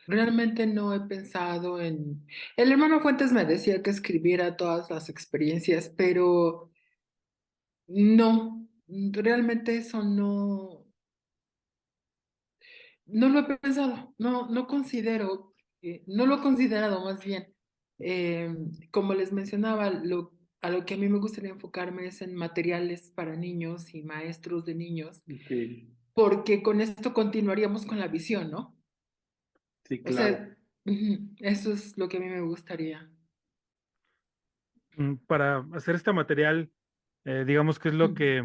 Realmente no he pensado en... El hermano Fuentes me decía que escribiera todas las experiencias, pero no, realmente eso no lo he pensado, no considero, no lo he considerado más bien. Como les mencionaba, a lo que a mí me gustaría enfocarme es en materiales para niños y maestros de niños, Ok, porque con esto continuaríamos con la visión, ¿no? sí, O claro. sea, eso es lo que a mí me gustaría. Para hacer este material, digamos que es lo que,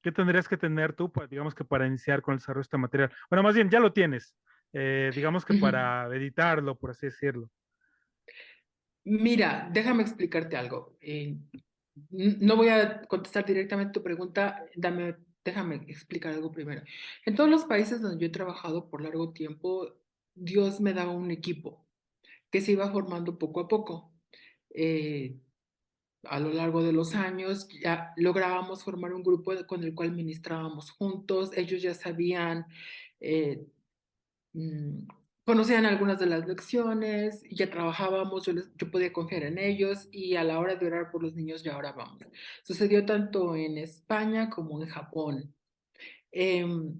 ¿qué tendrías que tener tú, digamos que para iniciar con el desarrollo de este material? Bueno, más bien, ya lo tienes, digamos que para editarlo, por así decirlo. Mira, déjame explicarte algo. No voy a contestar directamente tu pregunta, déjame explicar algo primero. En todos los países donde yo he trabajado por largo tiempo, Dios me daba un equipo que se iba formando poco a poco. Eh, a lo largo de los años ya lográbamos formar un grupo con el cual ministrábamos juntos. Ellos ya sabían eh, mm, conocían algunas de las lecciones, ya trabajábamos, yo podía confiar en ellos y a la hora de orar por los niños ya orábamos. Sucedió tanto en España como en Japón. Em,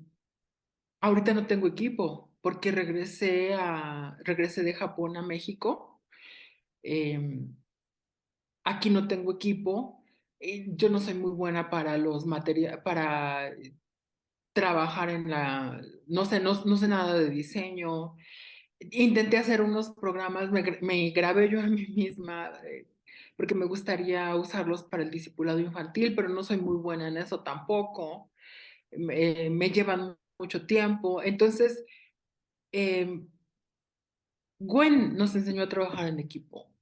Ahorita no tengo equipo porque regresé de Japón a México. Em, Aquí no tengo equipo. Yo no soy muy buena para los materiales, para trabajar no sé nada de diseño. Intenté hacer unos programas, me grabé yo a mí misma, porque me gustaría usarlos para el discipulado infantil, pero no soy muy buena en eso tampoco. Me llevan mucho tiempo. Entonces, eh, Gwen nos enseñó a trabajar en equipo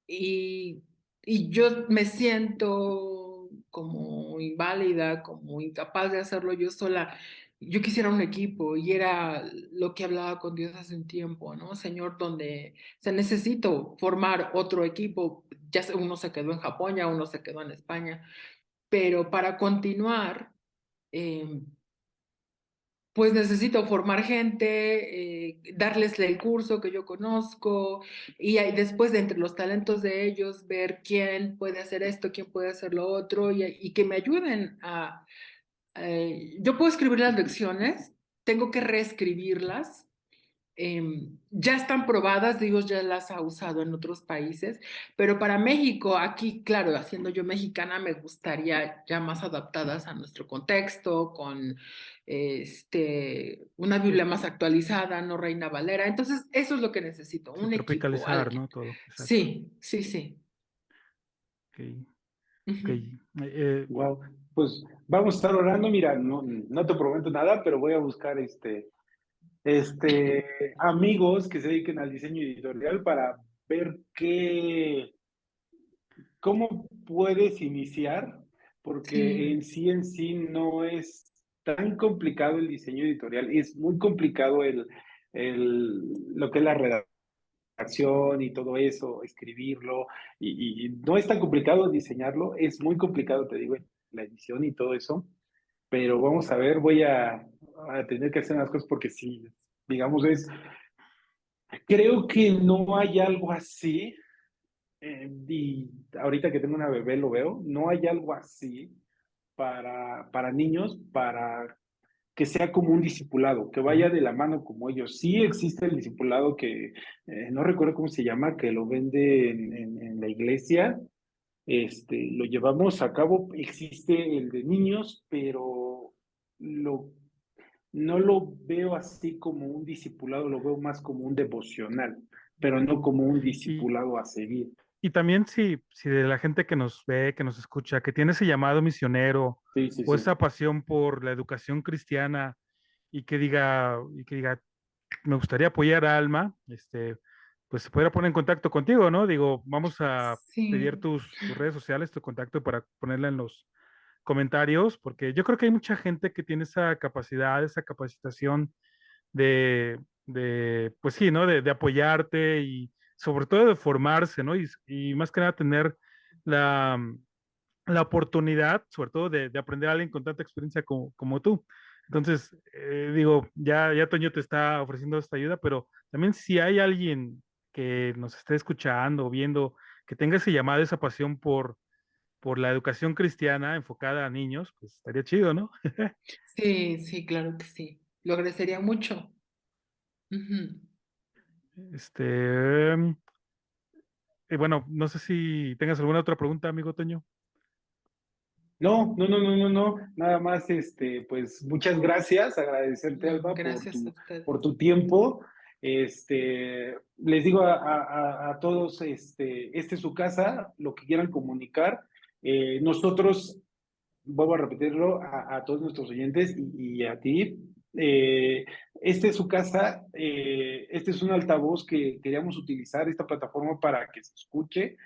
y, y yo me siento como inválida, como incapaz de hacerlo yo sola. Yo quisiera un equipo y era lo que hablaba con Dios hace un tiempo, ¿no? Señor, donde se necesito formar otro equipo, uno se quedó en Japón, ya uno se quedó en España, pero para continuar, eh, pues necesito formar gente, darles el curso que yo conozco y después de entre los talentos de ellos ver quién puede hacer esto, quién puede hacer lo otro y que me ayuden a... yo puedo escribir las lecciones, tengo que reescribirlas, ya están probadas, Dios ya las ha usado en otros países, pero para México, aquí, claro, haciendo yo mexicana, me gustaría ya más adaptadas a nuestro contexto, con una Biblia más actualizada, no Reina Valera. Entonces, eso es lo que necesito, Sí, un equipo, tropicalizar, alguien. ¿no? Todo, exacto. Sí, sí, sí. Ok, ok. Ujú. Wow, pues vamos a estar orando. Mira, no te prometo nada, pero voy a buscar amigos que se dediquen al diseño editorial para ver cómo puedes iniciar, porque Sí, en sí no es tan complicado el diseño editorial, es muy complicado lo que es la redacción y todo eso, escribirlo, y no es tan complicado diseñarlo, es muy complicado, te digo, la edición y todo eso, pero vamos a ver, a tener que hacer unas cosas porque sí, digamos, creo que no hay algo así y ahorita que tengo una bebé lo veo, no hay algo así para niños, para que sea como un discipulado, que vaya Ujú. de la mano como ellos. Sí existe el discipulado que no recuerdo cómo se llama, que lo vende en la iglesia, lo llevamos a cabo, existe el de niños, pero lo, no lo veo así como un discipulado, lo veo más como un devocional, pero no como un Y, discipulado a seguir. y también si de la gente que nos ve, que nos escucha, que tiene ese llamado misionero Sí, sí, o sí. esa pasión por la educación cristiana y que diga, me gustaría apoyar a Alma, pues se pudiera poner en contacto contigo, ¿no? Digo, vamos a pedir sí, tus redes sociales, tu contacto para ponerla en los comentarios, porque yo creo que hay mucha gente que tiene esa capacidad, esa capacitación pues sí, ¿no? De apoyarte y sobre todo de formarse, ¿no? Y más que nada tener la, la oportunidad, sobre todo de aprender a alguien con tanta experiencia como tú. Entonces, digo, ya Toño te está ofreciendo esta ayuda, pero también si hay alguien que nos esté escuchando o viendo, que tenga ese llamado, esa pasión por la educación cristiana enfocada a niños, pues estaría chido, ¿no? sí, sí, claro que sí. Lo agradecería mucho. Ujú. Este, bueno, no sé si tengas alguna otra pregunta, amigo Toño. No, no, no, no, no, no. Nada más, pues muchas gracias, agradecerte, No, Alba, gracias a usted. por tu tiempo. Les digo a todos, esta es su casa, lo que quieran comunicar. Nosotros, vuelvo a repetirlo, a todos nuestros oyentes y a ti. Esta es su casa, este es un altavoz que queríamos utilizar, esta plataforma para que se escuche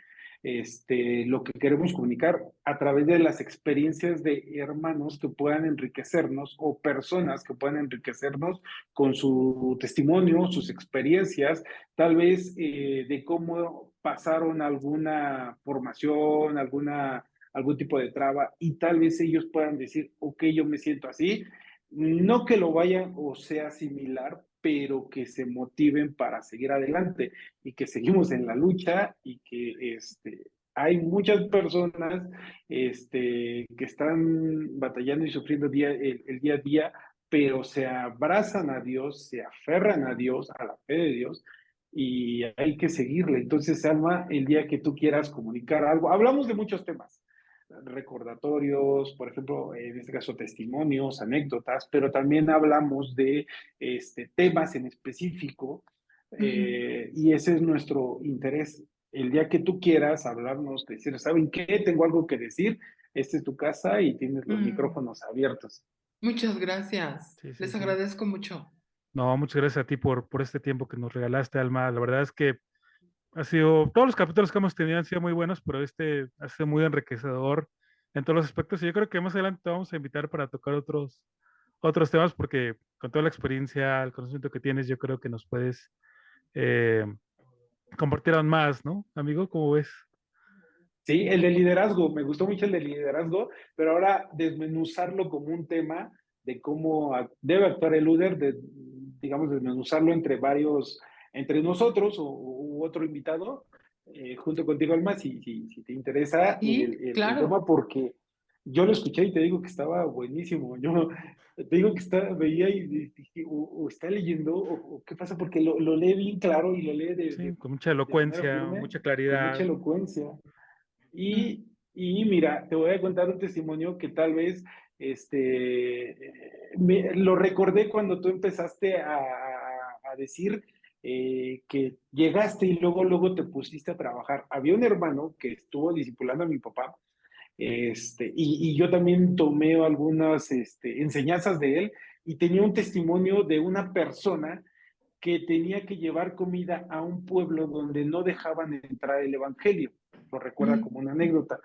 lo que queremos comunicar a través de las experiencias de hermanos que puedan enriquecernos o personas que puedan enriquecernos con su testimonio, sus experiencias, tal vez de cómo pasaron alguna formación, algún tipo de traba y tal vez ellos puedan decir, ok, yo me siento así, no que lo vayan o sea similar, pero que se motiven para seguir adelante y que seguimos en la lucha y que hay muchas personas que están batallando y sufriendo el día a día, pero se abrazan a Dios, se aferran a Dios, a la fe de Dios, y hay que seguirle. Entonces, Alma, el día que tú quieras comunicar algo, hablamos de muchos temas, recordatorios, por ejemplo, en este caso testimonios, anécdotas, pero también hablamos de temas en específico y ese es nuestro interés. El día que tú quieras hablarnos, decir, ¿saben qué? Tengo algo que decir, esta es tu casa y tienes los micrófonos abiertos. Muchas gracias. Sí, sí, Les sí. agradezco mucho. No, muchas gracias a ti por este tiempo que nos regalaste, Alma. La verdad es que ha sido, todos los capítulos que hemos tenido han sido muy buenos, pero este ha sido muy enriquecedor en todos los aspectos. Y yo creo que más adelante te vamos a invitar para tocar otros temas, porque con toda la experiencia, el conocimiento que tienes, yo creo que nos puedes eh, compartir aún más, ¿no, amigo? ¿Cómo ves? Sí, el de liderazgo, me gustó mucho el de liderazgo, pero ahora desmenuzarlo como un tema de cómo debe actuar el líder, digamos, desmenuzarlo entre varios, entre nosotros u otro invitado, junto contigo, Alma, si te interesa Sí, el tema, claro. porque yo lo escuché y te digo que estaba buenísimo. Yo te digo que veía y dije, o está leyendo, o qué pasa, porque lo lee bien claro y lo lee Sí, con mucha de manera elocuencia, firme, mucha con mucha claridad. elocuencia. Mm, Y mira, te voy a contar un testimonio que tal vez lo recordé cuando tú empezaste a decir que llegaste y luego te pusiste a trabajar. Había un hermano que estuvo discipulando a mi papá, y yo también tomé algunas enseñanzas de él y tenía un testimonio de una persona que tenía que llevar comida a un pueblo donde no dejaban entrar el evangelio. Lo recuerda como mm, una anécdota.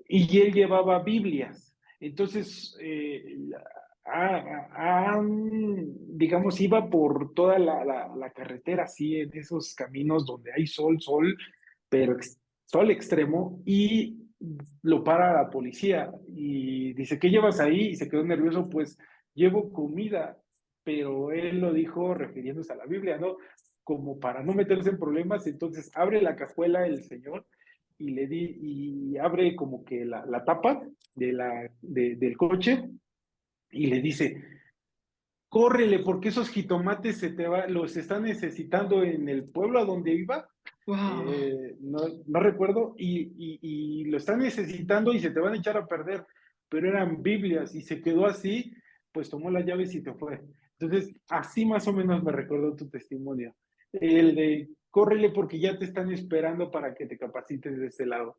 Y él llevaba Biblias. Entonces, digamos, iba por toda la carretera, así, en esos caminos donde hay sol, pero sol extremo, y lo para la policía y dice, ¿qué llevas ahí? Y se quedó nervioso, pues llevo comida, pero él lo dijo refiriéndose a la Biblia, ¿no? Como para no meterse en problemas, entonces abre la cajuela el señor y abre como que la tapa del coche y le dice, córrele porque esos jitomates los están necesitando en el pueblo a donde iba, wow. no recuerdo, y lo están necesitando y se te van a echar a perder, pero eran Biblias y se quedó así, pues tomó las llaves y se fue. Entonces, así más o menos me recordó tu testimonio, el de córrele porque ya te están esperando para que te capacites de ese lado.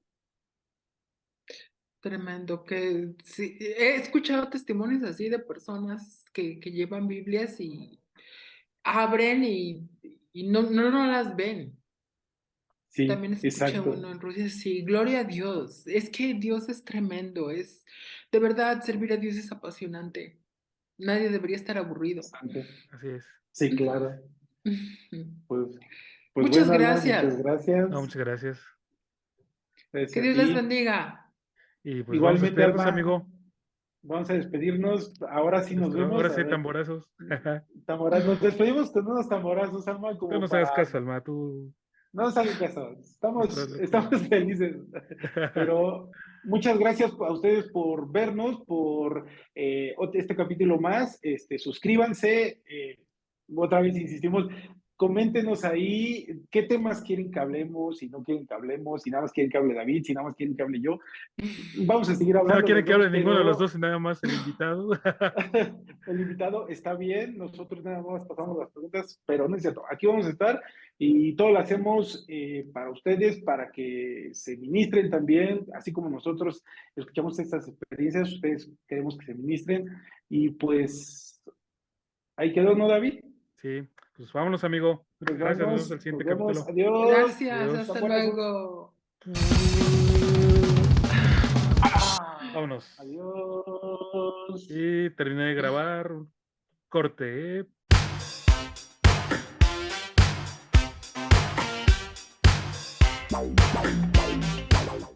Tremendo, que sí, he escuchado testimonios así de personas que llevan Biblias y abren y no las ven. Sí, También escuché exacto. uno en Rusia, sí, gloria a Dios. Es que Dios es tremendo, de verdad, servir a Dios es apasionante. Nadie debería estar aburrido. Bastante. Así es. Sí, claro. Pues, pues Muchas bueno, Alma, muchas gracias. No, gracias. muchas gracias. Que Gracias a Dios les ti. bendiga. Y pues vamos a Igualmente, despedirnos, Alma, amigo. vamos a despedirnos. Ahora sí nos vemos. Ahora A sí, ver, tamborazos. nos despedimos con unos tamborazos, Alma, Tú como no sabes para. caso, Alma, tú No nos hagan caso. disfrutas Estamos, lo que... estamos felices. Pero muchas gracias a ustedes por vernos, por este capítulo más. Suscríbanse. Otra vez insistimos, coméntenos ahí qué temas quieren que hablemos, si no quieren que hablemos, si nada más quieren que hable David, si nada más quieren que hable yo. Vamos a seguir Si no hablando quieren los que hable dos, ninguno de los pero dos y nada más el invitado. el invitado está bien, nosotros nada más pasamos las preguntas, pero no es cierto, aquí vamos a estar y todo lo hacemos para ustedes, para que se ministren también, así como nosotros escuchamos estas experiencias, ustedes queremos que se ministren y pues ahí quedó, ¿no, David? Sí, pues vámonos, amigo. Nos Gracias, nos vemos en el nos siguiente vemos, capítulo. adiós, Gracias, Adiós. hasta abrazos. luego. Vámonos. Adiós. Y terminé de grabar. Corte. Bye.